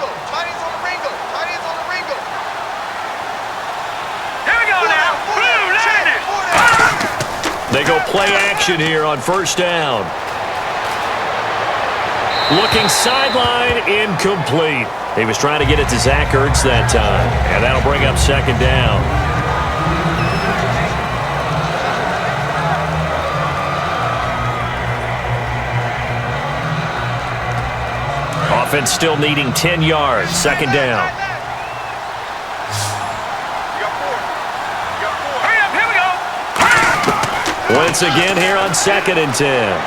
They go play action here on 1st down. Looking sideline, incomplete. He was trying to get it to Zach Ertz that time, and that'll bring up 2nd down. Offense still needing 10 yards, 2nd down. Once again here on 2nd and 10.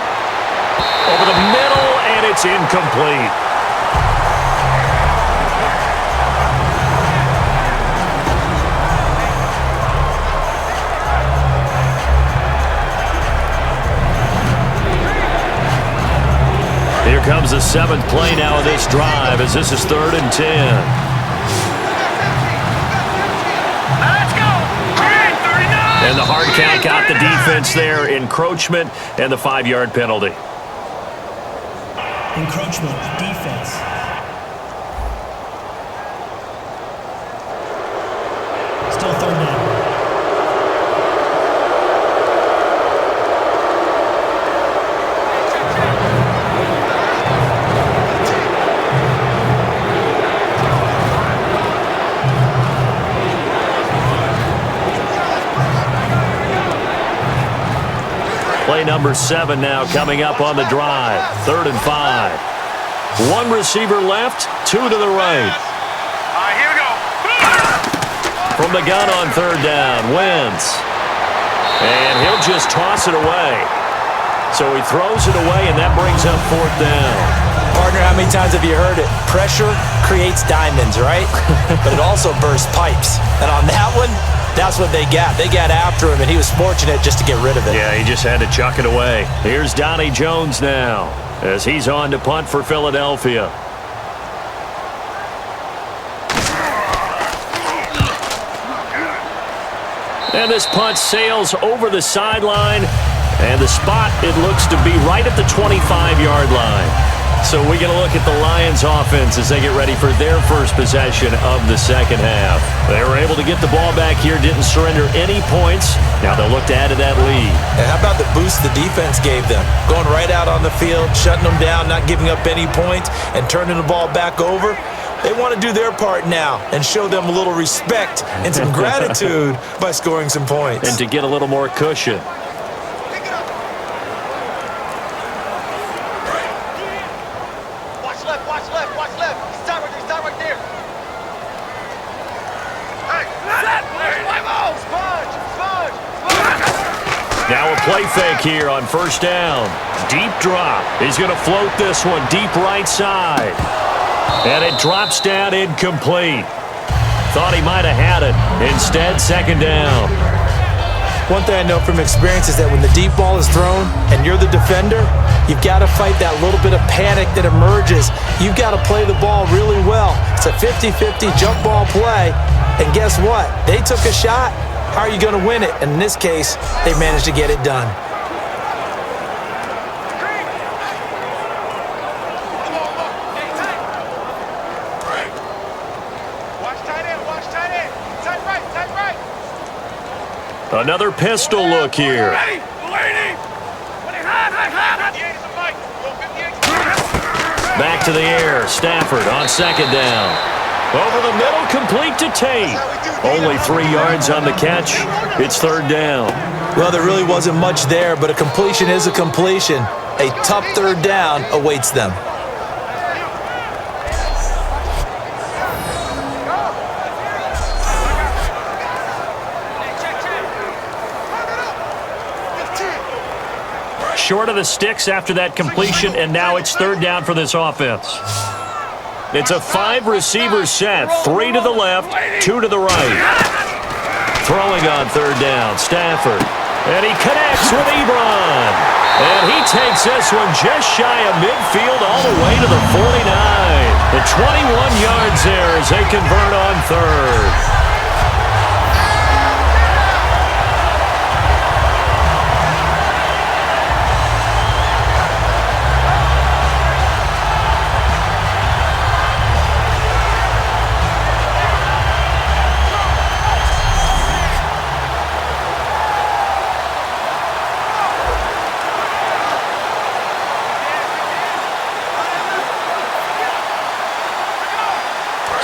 Over the middle, and it's incomplete. Here comes the 7th play now of this drive as this is 3rd and 10. And the hard count got the defense there. Encroachment and the 5-yard penalty. Encroachment, defense. Still 3rd down. Play number 7 now coming up on the drive. 3rd and 5. 1 receiver left, 2 to the right. Here we go. From the gun on 3rd down, Wentz. And he'll just toss it away. So he throws it away, and that brings up 4th down. Partner, how many times have you heard it? Pressure creates diamonds, right? But it also bursts pipes. And on that one, that's what they got. They got after him, and he was fortunate just to get rid of it. Yeah, he just had to chuck it away. Here's Donnie Jones now as he's on to punt for Philadelphia. And this punt sails over the sideline, and the spot, it looks to be right at the 25-yard line. So we get a look at the Lions offense as they get ready for their first possession of the 2nd half. They were able to get the ball back here, didn't surrender any points. Now they'll look to add to that lead. And how about the boost the defense gave them? Going right out on the field, shutting them down, not giving up any points, and turning the ball back over. They want to do their part now and show them a little respect and some gratitude by scoring some points. And to get a little more cushion. Now a play fake here on 1st down. Deep drop. He's going to float this one deep right side. And it drops down incomplete. Thought he might have had it. Instead, second down. One thing I know from experience is that when the deep ball is thrown and you're the defender, you've got to fight that little bit of panic that emerges. You've got to play the ball really well. It's a 50-50 jump ball play. And guess what? They took a shot. How are you going to win it? And in this case, they managed to get it done. Another pistol look here. Back to the air. Stafford on second down. Over the middle, complete to Tate. Only 3 yards on the catch. It's third down. Well, there really wasn't much there, but a completion is a completion. A tough third down awaits them. Short of the sticks after that completion, and now it's third down for this offense. It's a 5-receiver set, 3 to the left, 2 to the right. Throwing on third down, Stafford. And he connects with Ebron. And he takes this one just shy of midfield all the way to the 49. The 21 yards there as they convert on third.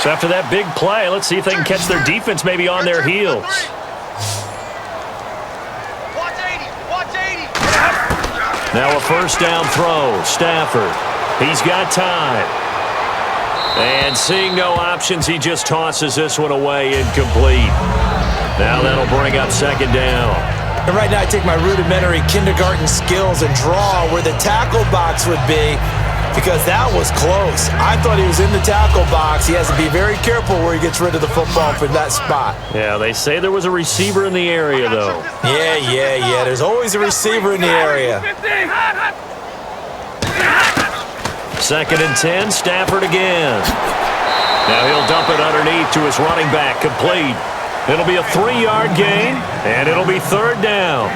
So after that big play, let's see if they can catch their defense maybe on their heels. Now a first down throw. Stafford. He's got time. And seeing no options, he just tosses this one away, incomplete. Now that'll bring up second down. And right now I take my rudimentary kindergarten skills and draw where the tackle box would be, because that was close. I thought he was in the tackle box. He has to be very careful where he gets rid of the football from that spot. Yeah, they say there was a receiver in the area, though. Yeah. There's always a receiver in the area. Second and 10, Stafford again. Now he'll dump it underneath to his running back, complete. It'll be a 3-yard gain, and it'll be third down.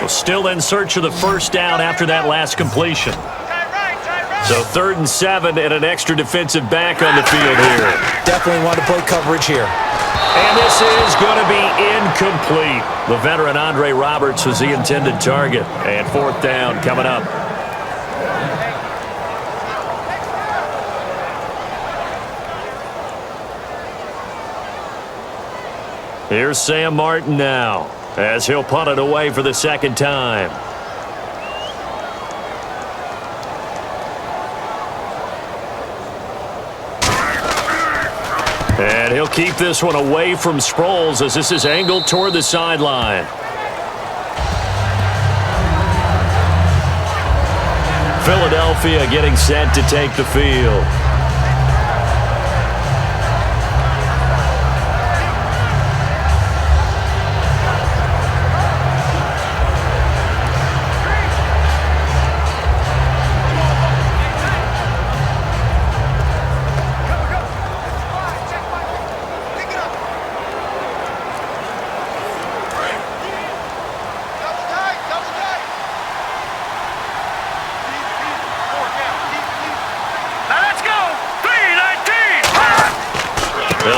Still in search of the first down after that last completion. So 3rd and 7 and an extra defensive back on the field here. Definitely want to play coverage here. And this is going to be incomplete. The veteran Andre Roberts was the intended target. And 4th down coming up. Here's Sam Martin now, as he'll punt it away for the second time. And he'll keep this one away from Sproles as this is angled toward the sideline. Philadelphia getting set to take the field.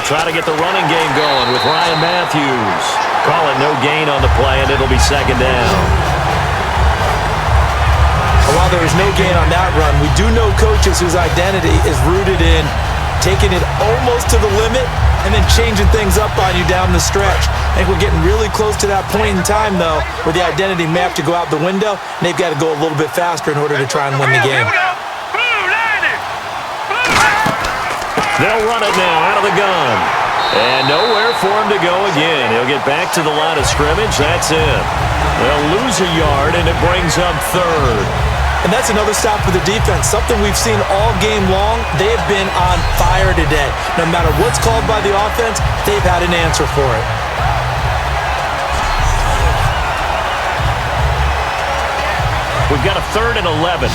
Try to get the running game going with Ryan Matthews. Call it no gain on the play, and it'll be second down. While there was no gain on that run, we do know coaches whose identity is rooted in taking it almost to the limit and then changing things up on you down the stretch. I think we're getting really close to that point in time, though, where the identity may have to go out the window, and they've got to go a little bit faster in order to try and win the game. They'll run it now out of the gun. And nowhere for him to go again. He'll get back to the line of scrimmage. That's it. They'll lose a yard, and it brings up third. And that's another stop for the defense, something we've seen all game long. They have been on fire today. No matter what's called by the offense, they've had an answer for it. We've got a 3rd and 11.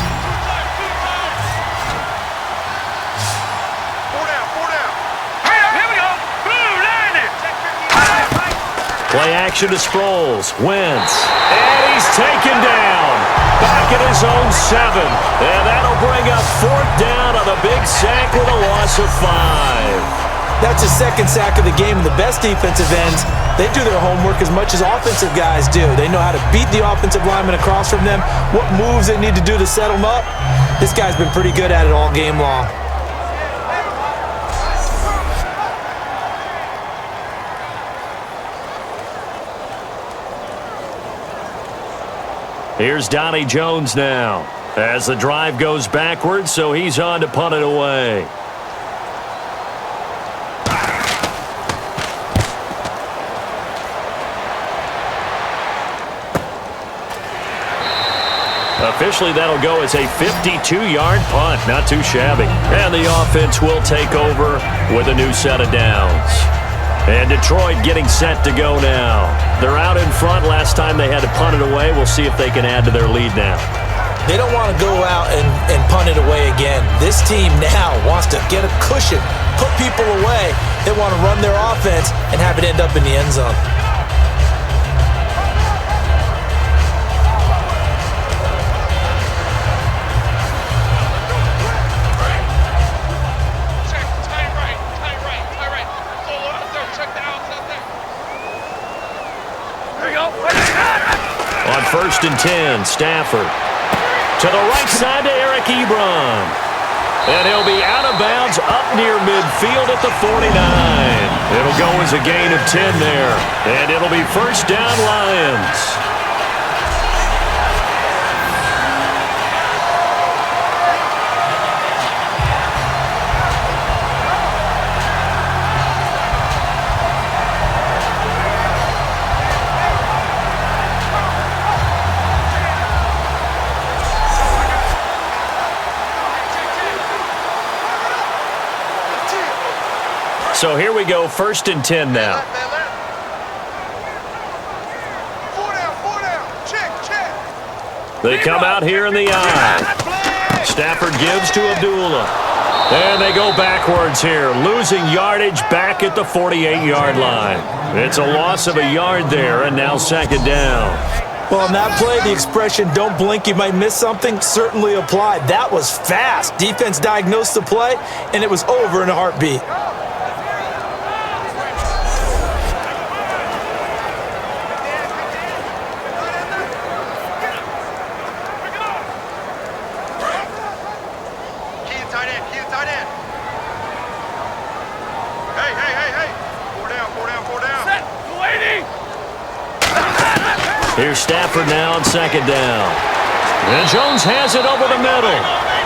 Play action to Sproles. Wentz. And he's taken down. Back at his own 7. And that'll bring up 4th down on the big sack with a loss of 5. That's his 2nd sack of the game. And the best defensive ends, they do their homework as much as offensive guys do. They know how to beat the offensive lineman across from them, what moves they need to do to set them up. This guy's been pretty good at it all game long. Here's Donnie Jones now as the drive goes backwards, so he's on to punt it away. Officially, that'll go as a 52-yard punt. Not too shabby. And the offense will take over with a new set of downs. And Detroit getting set to go now. They're out in front. Last time they had to punt it away. We'll see if they can add to their lead now. They don't want to go out and punt it away again. This team now wants to get a cushion, put people away. They want to run their offense and have it end up in the end zone. On 1st and 10, Stafford. To the right side to Eric Ebron. And he'll be out of bounds up near midfield at the 49. It'll go as a gain of 10 there. And it'll be 1st down Lions. So here we go, 1st and 10 now. They come out here in the eye. Stafford gives to Abdullah. And they go backwards here, losing yardage back at the 48-yard line. It's a loss of a yard there, and now 2nd down. Well, on that play, the expression, don't blink, you might miss something, certainly applied. That was fast. Defense diagnosed the play, and it was over in a heartbeat. Here's Stafford now on 2nd down. And Jones has it over the middle.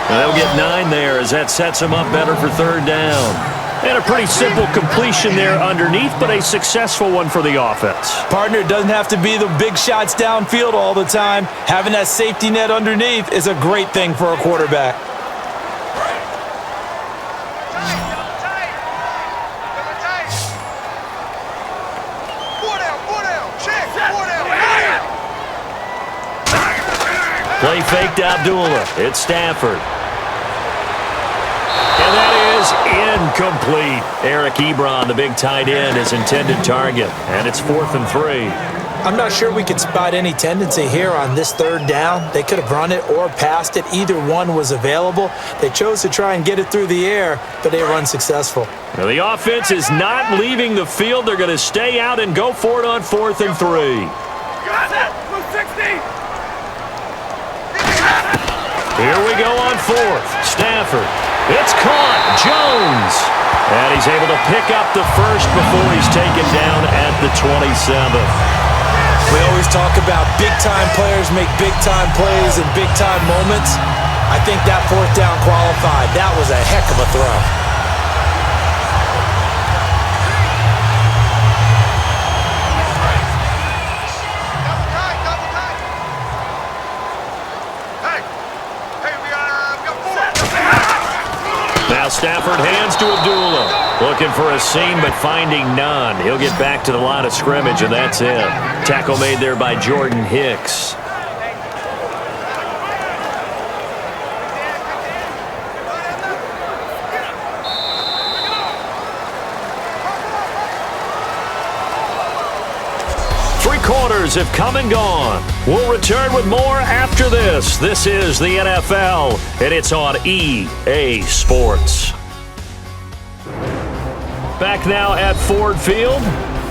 And they'll get 9 there as that sets him up better for 3rd down. And a pretty simple completion there underneath, but a successful one for the offense. Partner, it doesn't have to be the big shots downfield all the time. Having that safety net underneath is a great thing for a quarterback. Play fake to Abdullah. It's Stafford. And that is incomplete. Eric Ebron, the big tight end, his intended target. And it's 4th and 3. I'm not sure we could spot any tendency here on this 3rd down. They could have run it or passed it. Either one was available. They chose to try and get it through the air, but they were unsuccessful. Now the offense is not leaving the field. They're going to stay out and go for it on 4th and 3. Here we go on 4th. Stafford. It's caught. Jones. And he's able to pick up the first before he's taken down at the 27. We always talk about big-time players make big-time plays in big-time moments. I think that fourth down qualified. That was a heck of a throw. Now Stafford hands to Abdullah. Looking for a seam, but finding none. He'll get back to the line of scrimmage, and that's it. Tackle made there by Jordan Hicks. Quarters have come and gone. We'll return with more after this. This is the NFL, and it's on EA Sports. Back now at Ford Field.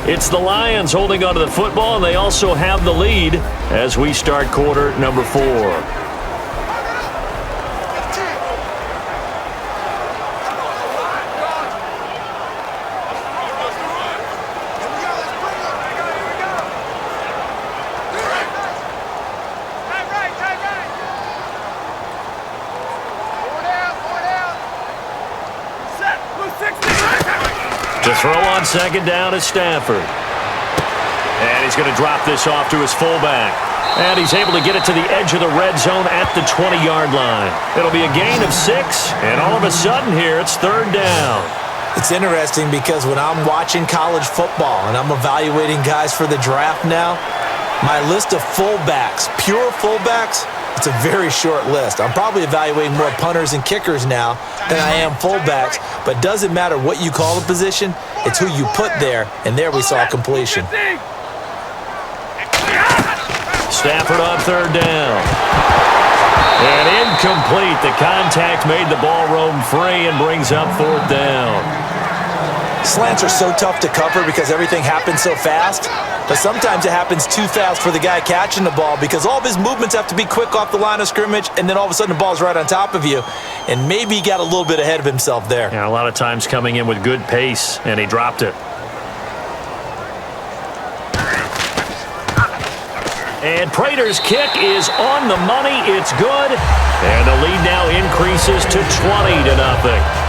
It's the Lions holding onto the football, and they also have the lead as we start quarter number 4. To throw on second down is Stafford. And he's going to drop this off to his fullback. And he's able to get it to the edge of the red zone at the 20-yard line. It'll be a gain of 6, and all of a sudden here it's third down. It's interesting because when I'm watching college football and I'm evaluating guys for the draft now, my list of fullbacks, pure fullbacks, it's a very short list. I'm probably evaluating more punters and kickers now than I am fullbacks, but it doesn't matter what you call the position, it's who you put there, and there we saw completion. Stafford on third down. And incomplete. The contact made the ball roam free and brings up fourth down. Slants are so tough to cover because everything happens so fast, but sometimes it happens too fast for the guy catching the ball because all of his movements have to be quick off the line of scrimmage, and then all of a sudden the ball's right on top of you, and maybe he got a little bit ahead of himself there. Yeah, a lot of times coming in with good pace, and he dropped it. And Prater's kick is on the money. It's good. And the lead now increases to 20-0.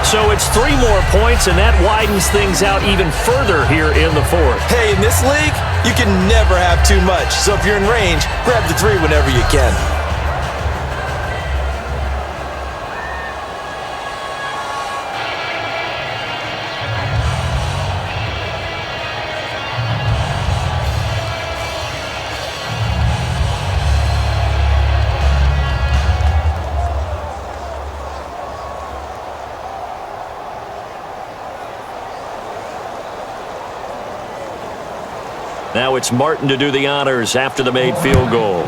So it's 3 more points, and that widens things out even further here in the fourth. Hey, in this league, you can never have too much. So if you're in range, grab the 3 whenever you can. Now it's Martin to do the honors after the made field goal.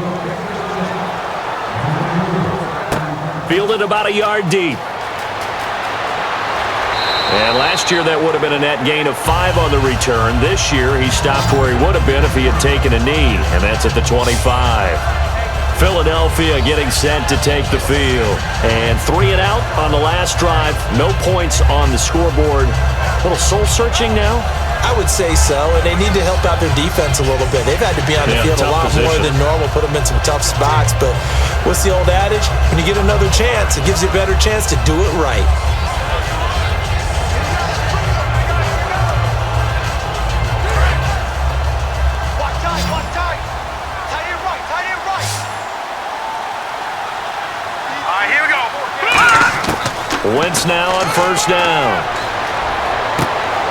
Fielded about a yard deep. And last year that would have been a net gain of 5 on the return. This year he stopped where he would have been if he had taken a knee, and that's at the 25. Philadelphia getting set to take the field. And 3 and out on the last drive. No points on the scoreboard. A little soul-searching now? I would say so, and they need to help out their defense a little bit. They've had to be on the field a lot more than normal, put them in some tough spots. But what's the old adage? When you get another chance, it gives you a better chance to do it right. Here we go. Wentz now on first down.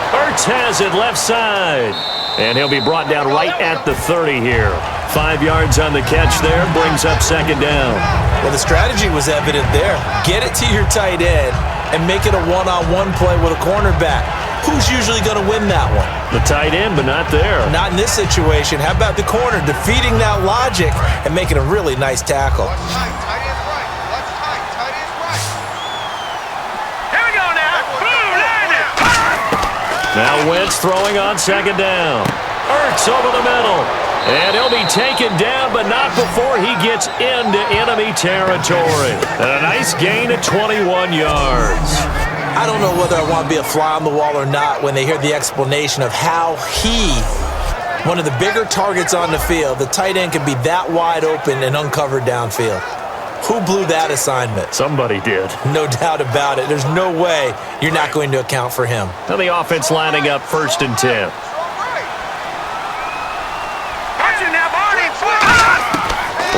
Ertz has it left side. And he'll be brought down right at the 30 here. 5 yards on the catch there, brings up second down. Well, the strategy was evident there. Get it to your tight end and make it a one-on-one play with a cornerback. Who's usually going to win that one? The tight end, but not there. Not in this situation. How about the corner defeating that logic and making a really nice tackle? Now Wentz throwing on second down. Ertz over the middle. And he'll be taken down, but not before he gets into enemy territory. And a nice gain of 21 yards. I don't know whether I want to be a fly on the wall or not when they hear the explanation of how one of the bigger targets on the field, the tight end, can be that wide open and uncovered downfield. Who blew that assignment? Somebody did. No doubt about it. There's no way you're not going to account for him. Now the offense lining up 1st and 10.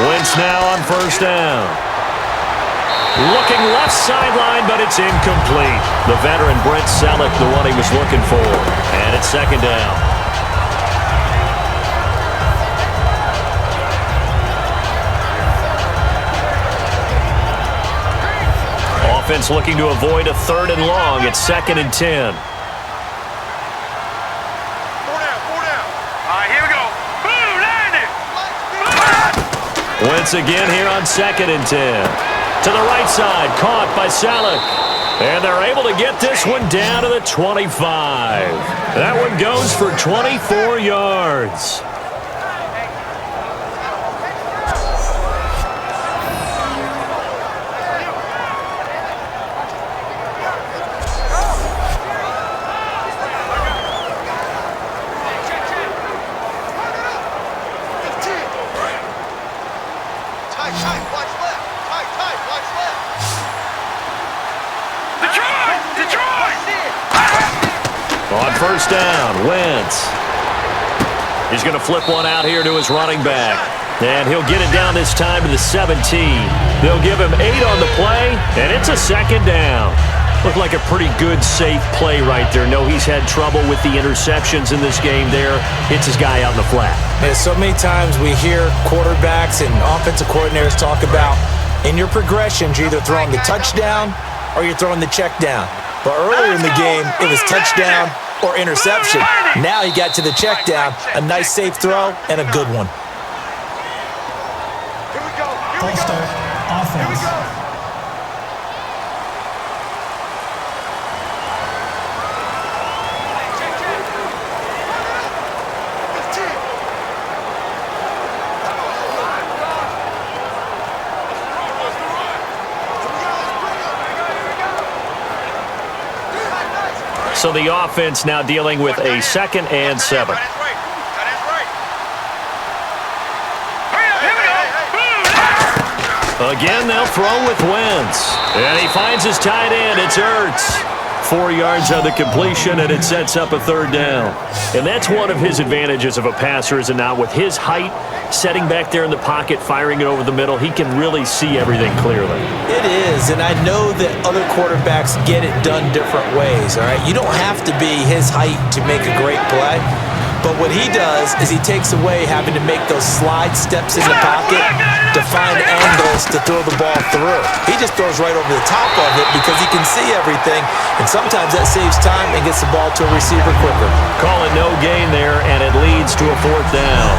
Wentz now on 1st down. Looking left sideline, but it's incomplete. The veteran Brent Selleck, the one he was looking for. And it's 2nd down. Offense looking to avoid a 3rd and long. It's 2nd and 10. 4 down. All right, here we go. Boom, landed. Wentz again here on 2nd and 10. To the right side, caught by Selleck. And they're able to get this one down to the 25. That one goes for 24 yards. On 1st down, Wentz. He's going to flip one out here to his running back. And he'll get it down this time to the 17. They'll give him 8 on the play, and it's a 2nd down. Looked like a pretty good, safe play right there. No, he's had trouble with the interceptions in this game there. Hits his guy out in the flat. Yeah, so many times we hear quarterbacks and offensive coordinators talk about in your progressions, you're either throwing the touchdown or you're throwing the check down. But earlier in the game, it was touchdown or interception. Now he got to the check down, a nice safe throw, and a good one. False start. Offense. So the offense now dealing with a 2nd and 7. Again, they'll throw with Wentz. And he finds his tight end. It's Ertz. 4 yards on the completion, and it sets up a 3rd down. And that's one of his advantages of a passer, is it not? With his height, setting back there in the pocket, firing it over the middle, he can really see everything clearly. It is, and I know that other quarterbacks get it done different ways, all right? You don't have to be his height to make a great play. But what he does is he takes away having to make those slide steps in the pocket to find angles to throw the ball through. He just throws right over the top of it because he can see everything, and sometimes that saves time and gets the ball to a receiver quicker. Call it no gain there, and it leads to a 4th down.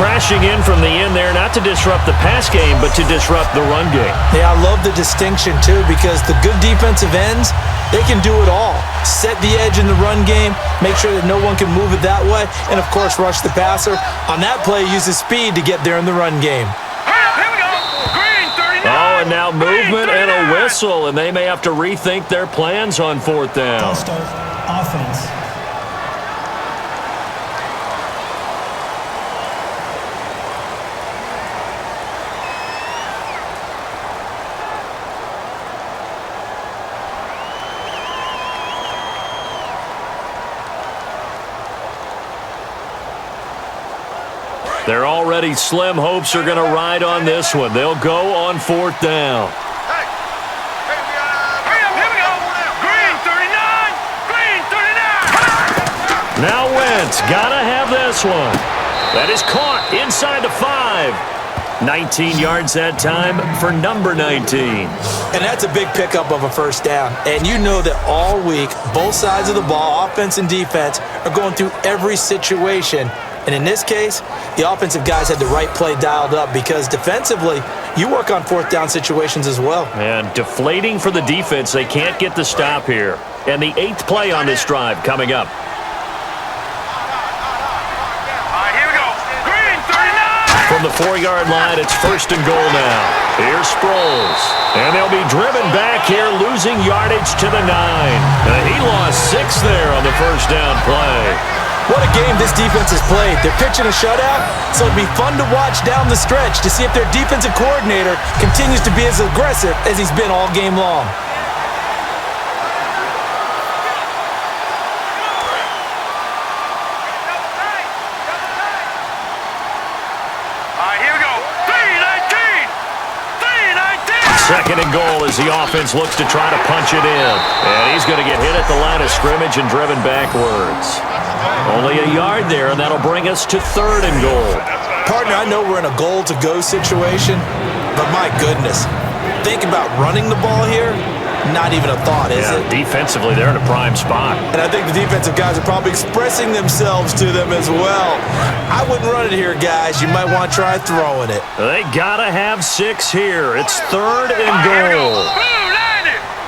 Crashing in from the end there, not to disrupt the pass game, but to disrupt the run game. Yeah, I love the distinction, too, because the good defensive ends, they can do it all. Set the edge in the run game, make sure that no one can move it that way, and, of course, rush the passer. On that play, use his speed to get there in the run game. Oh, and now movement and a whistle, and they may have to rethink their plans on 4th down. False start. Offense. They're already slim hopes are going to ride on this one. They'll go on 4th down. Here we go. Green 39. Green 39. Now Wentz, gotta have this one. That is caught inside the 5. 19 yards that time for number 19. And that's a big pickup of a 1st down. And you know that all week, both sides of the ball, offense and defense, are going through every situation. And in this case, the offensive guys had the right play dialed up because defensively, you work on 4th down situations as well. And deflating for the defense. They can't get the stop here. And the 8th play on this drive coming up. All right, here we go. Green 39. From the 4-yard line. It's 1st and goal now. Here's Sproles. And they'll be driven back here, losing yardage to the 9. He lost 6 there on the first down play. What a game this defense has played. They're pitching a shutout, so it'll be fun to watch down the stretch to see if their defensive coordinator continues to be as aggressive as he's been all game long. Second and goal as the offense looks to try to punch it in. And he's going to get hit at the line of scrimmage and driven backwards. Only a yard there, and that'll bring us to 3rd and goal. Partner, I know we're in a goal-to-go situation, but my goodness, think about running the ball here. Not even a thought, is it? Defensively, they're in a prime spot. And I think the defensive guys are probably expressing themselves to them as well. I wouldn't run it here, guys. You might want to try throwing it. They got to have 6 here. It's 3rd and goal.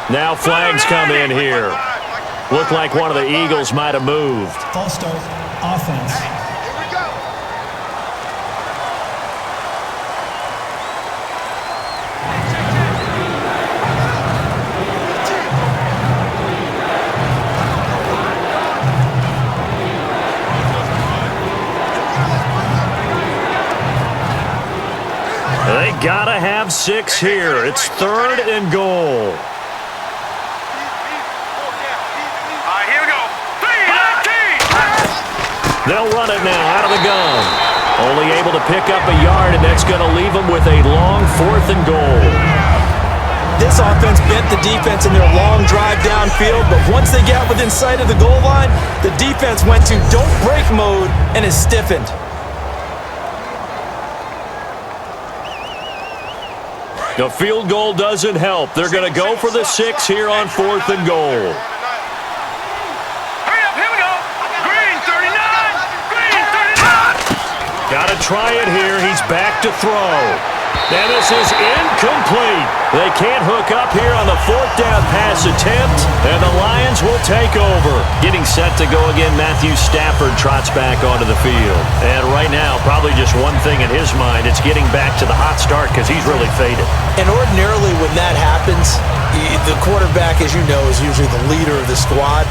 Now flags come in here. Looked like one of the Eagles might have moved. False start. Offense. They gotta have 6 here. It's 3rd and goal. Here we go. 3-19. They'll run it now out of the gun. Only able to pick up a yard, and that's going to leave them with a long 4th and goal. This offense bent the defense in their long drive downfield, but once they got within sight of the goal line, the defense went to don't break mode and is stiffened. The field goal doesn't help. They're going to go for the 6 here on 4th and goal. Hurry up, here we go. Green 39. Green 39. Got to try it here. He's back to throw. And this is incomplete. They can't hook up here on the 4th down pass attempt, and the Lions will take over. Getting set to go again, Matthew Stafford trots back onto the field. And right now, probably just one thing in his mind, it's getting back to the hot start because he's really faded. And ordinarily when that happens, the quarterback, as you know, is usually the leader of the squad.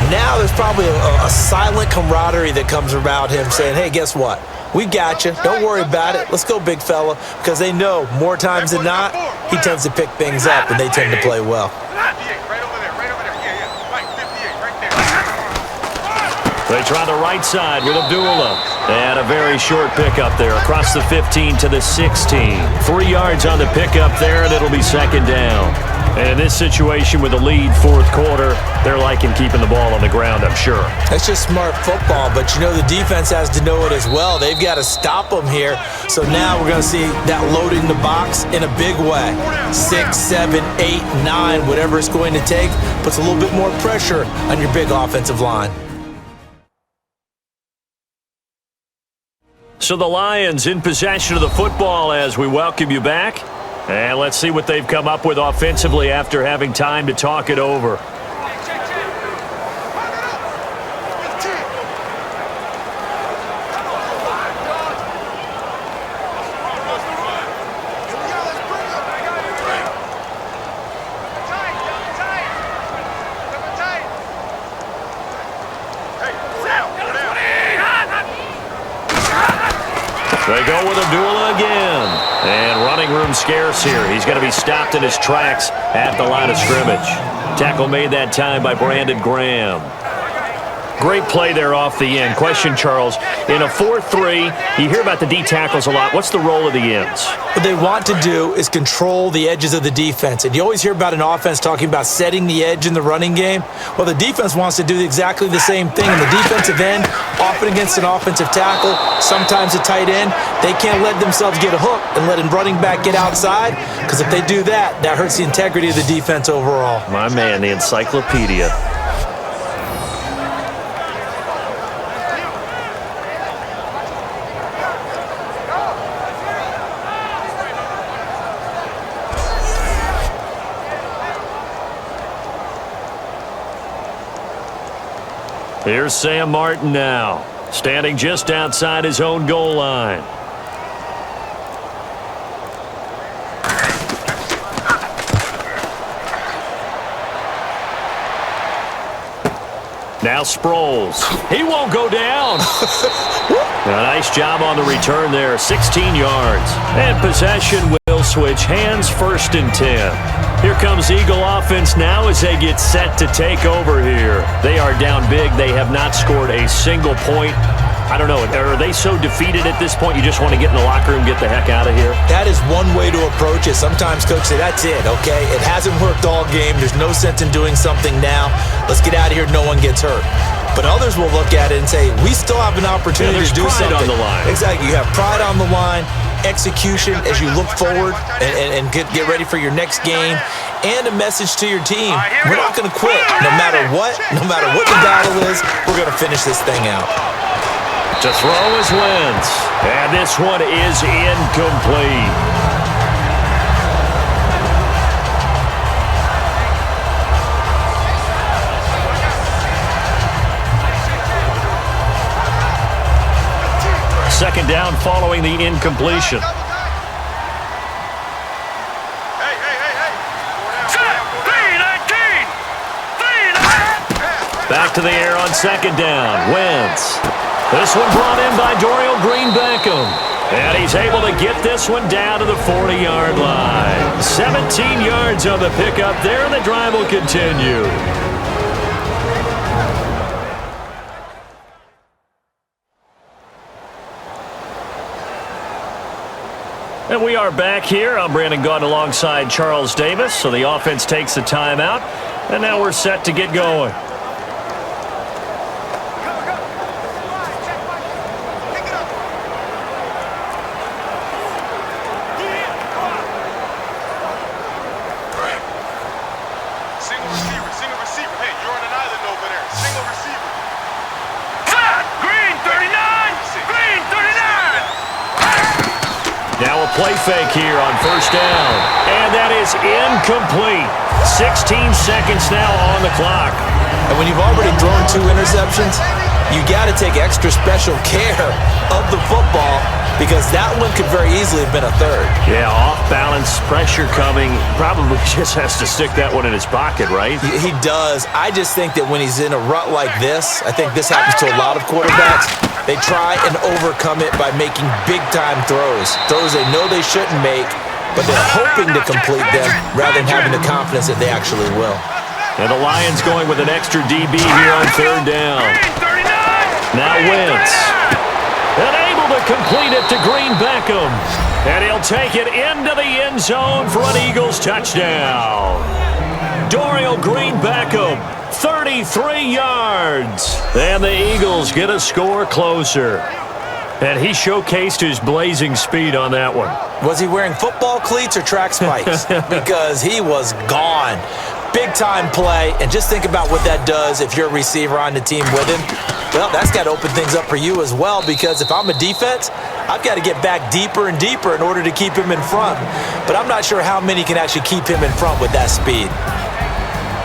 Now there's probably a silent camaraderie that comes around him saying, hey, guess what? We got you. Don't worry about it. Let's go, big fella. Because they know more times than not, he tends to pick things up, and they tend to play well. Right over there, right over there. Yeah. Right, 58, right there. They try the right side with Abdullah. And a very short pickup there across the 15 to the 16. 3 yards on the pickup there, and it'll be 2nd down. And in this situation with a lead 4th quarter, they're liking keeping the ball on the ground, I'm sure. That's just smart football, but you know the defense has to know it as well. They've got to stop them here. So now we're going to see that loading the box in a big way. 6, 7, 8, 9, whatever it's going to take, puts a little bit more pressure on your big offensive line. So the Lions in possession of the football as we welcome you back. And let's see what they've come up with offensively after having time to talk it over. They go with Abdullah again. And running room scarce here. He's going to be stopped in his tracks at the line of scrimmage. Tackle made that time by Brandon Graham. Great play there off the end. Question, Charles, in a 4-3, you hear about the D tackles a lot. What's the role of the ends? What they want to do is control the edges of the defense. And you always hear about an offense talking about setting the edge in the running game. Well, the defense wants to do exactly the same thing. In the defensive end, often against an offensive tackle, sometimes a tight end, they can't let themselves get a hook and let a running back get outside, because if they do that, that hurts the integrity of the defense overall. My man, the encyclopedia. Here's Sam Martin now, standing just outside his own goal line. Now Sproles. He won't go down. A nice job on the return there. 16 yards. And possession will switch hands, 1st and 10. Here comes Eagle offense now as they get set to take over here. They are down big. They have not scored a single point. I don't know. Are they so defeated at this point you just want to get in the locker room, get the heck out of here? That is one way to approach it. Sometimes coach say, that's it, okay? It hasn't worked all game. There's no sense in doing something now. Let's get out of here. No one gets hurt. But others will look at it and say, we still have an opportunity to do something. On the line. Exactly. You have pride on the line, execution as you look forward and get ready for your next game, and a message to your team. We're not going to quit. No matter what the battle is, we're going to finish this thing out. To throw is Wentz. And this one is incomplete. Second down following the incompletion. Back to the air on second down. Wentz. This one brought in by Dorial Green-Beckham. And he's able to get this one down to the 40-yard line. 17 yards on the pickup there, and the drive will continue. And we are back here. I'm Brandon Gaudin alongside Charles Davis. So the offense takes the timeout, and now we're set to get going. Single receiver. Hey, you're on an island over there. Single receiver. Green 39! Green 39! Now a play fake here on first down. And that is incomplete. 16 seconds now on the clock. And when you've already thrown 2 interceptions, you got to take extra special care of the football because that one could very easily have been a third. Yeah, off balance, pressure coming. Probably just has to stick that one in his pocket, right? He does. I just think that when he's in a rut like this, I think this happens to a lot of quarterbacks. They try and overcome it by making big-time throws. Throws they know they shouldn't make, but they're hoping to complete them rather than having the confidence that they actually will. And the Lions going with an extra DB here on third down. Now Wentz. And able to complete it to Green-Beckham. And he'll take it into the end zone for an Eagles touchdown. Dorial Green-Beckham, 33 yards. And the Eagles get a score closer. And he showcased his blazing speed on that one. Was he wearing football cleats or track spikes? Because he was gone. Big-time play, and just think about what that does if you're a receiver on the team with him. Well, that's got to open things up for you as well, because if I'm a defense, I've got to get back deeper and deeper in order to keep him in front. But I'm not sure how many can actually keep him in front with that speed.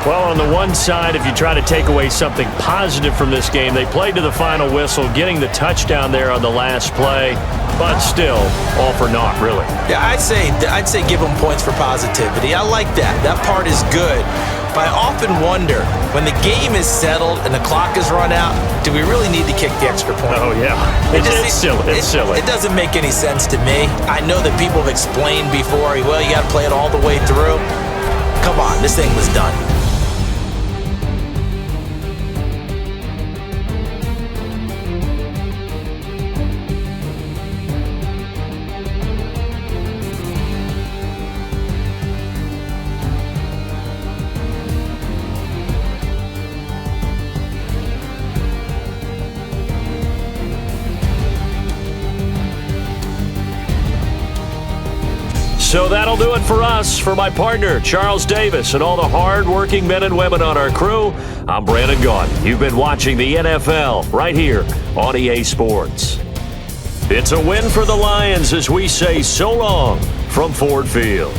Well, on the one side, if you try to take away something positive from this game, they played to the final whistle, getting the touchdown there on the last play, but still, all for naught, really. Yeah, I'd say give them points for positivity. I like that. That part is good. But I often wonder, when the game is settled and the clock is run out, do we really need to kick the extra point? Oh, yeah. It's silly. It's silly. It doesn't make any sense to me. I know that people have explained before, well, you got to play it all the way through. Come on, this thing was done. So that'll do it for us. For my partner, Charles Davis, and all the hard-working men and women on our crew, I'm Brandon Gaudin. You've been watching the NFL right here on EA Sports. It's a win for the Lions as we say so long from Ford Field.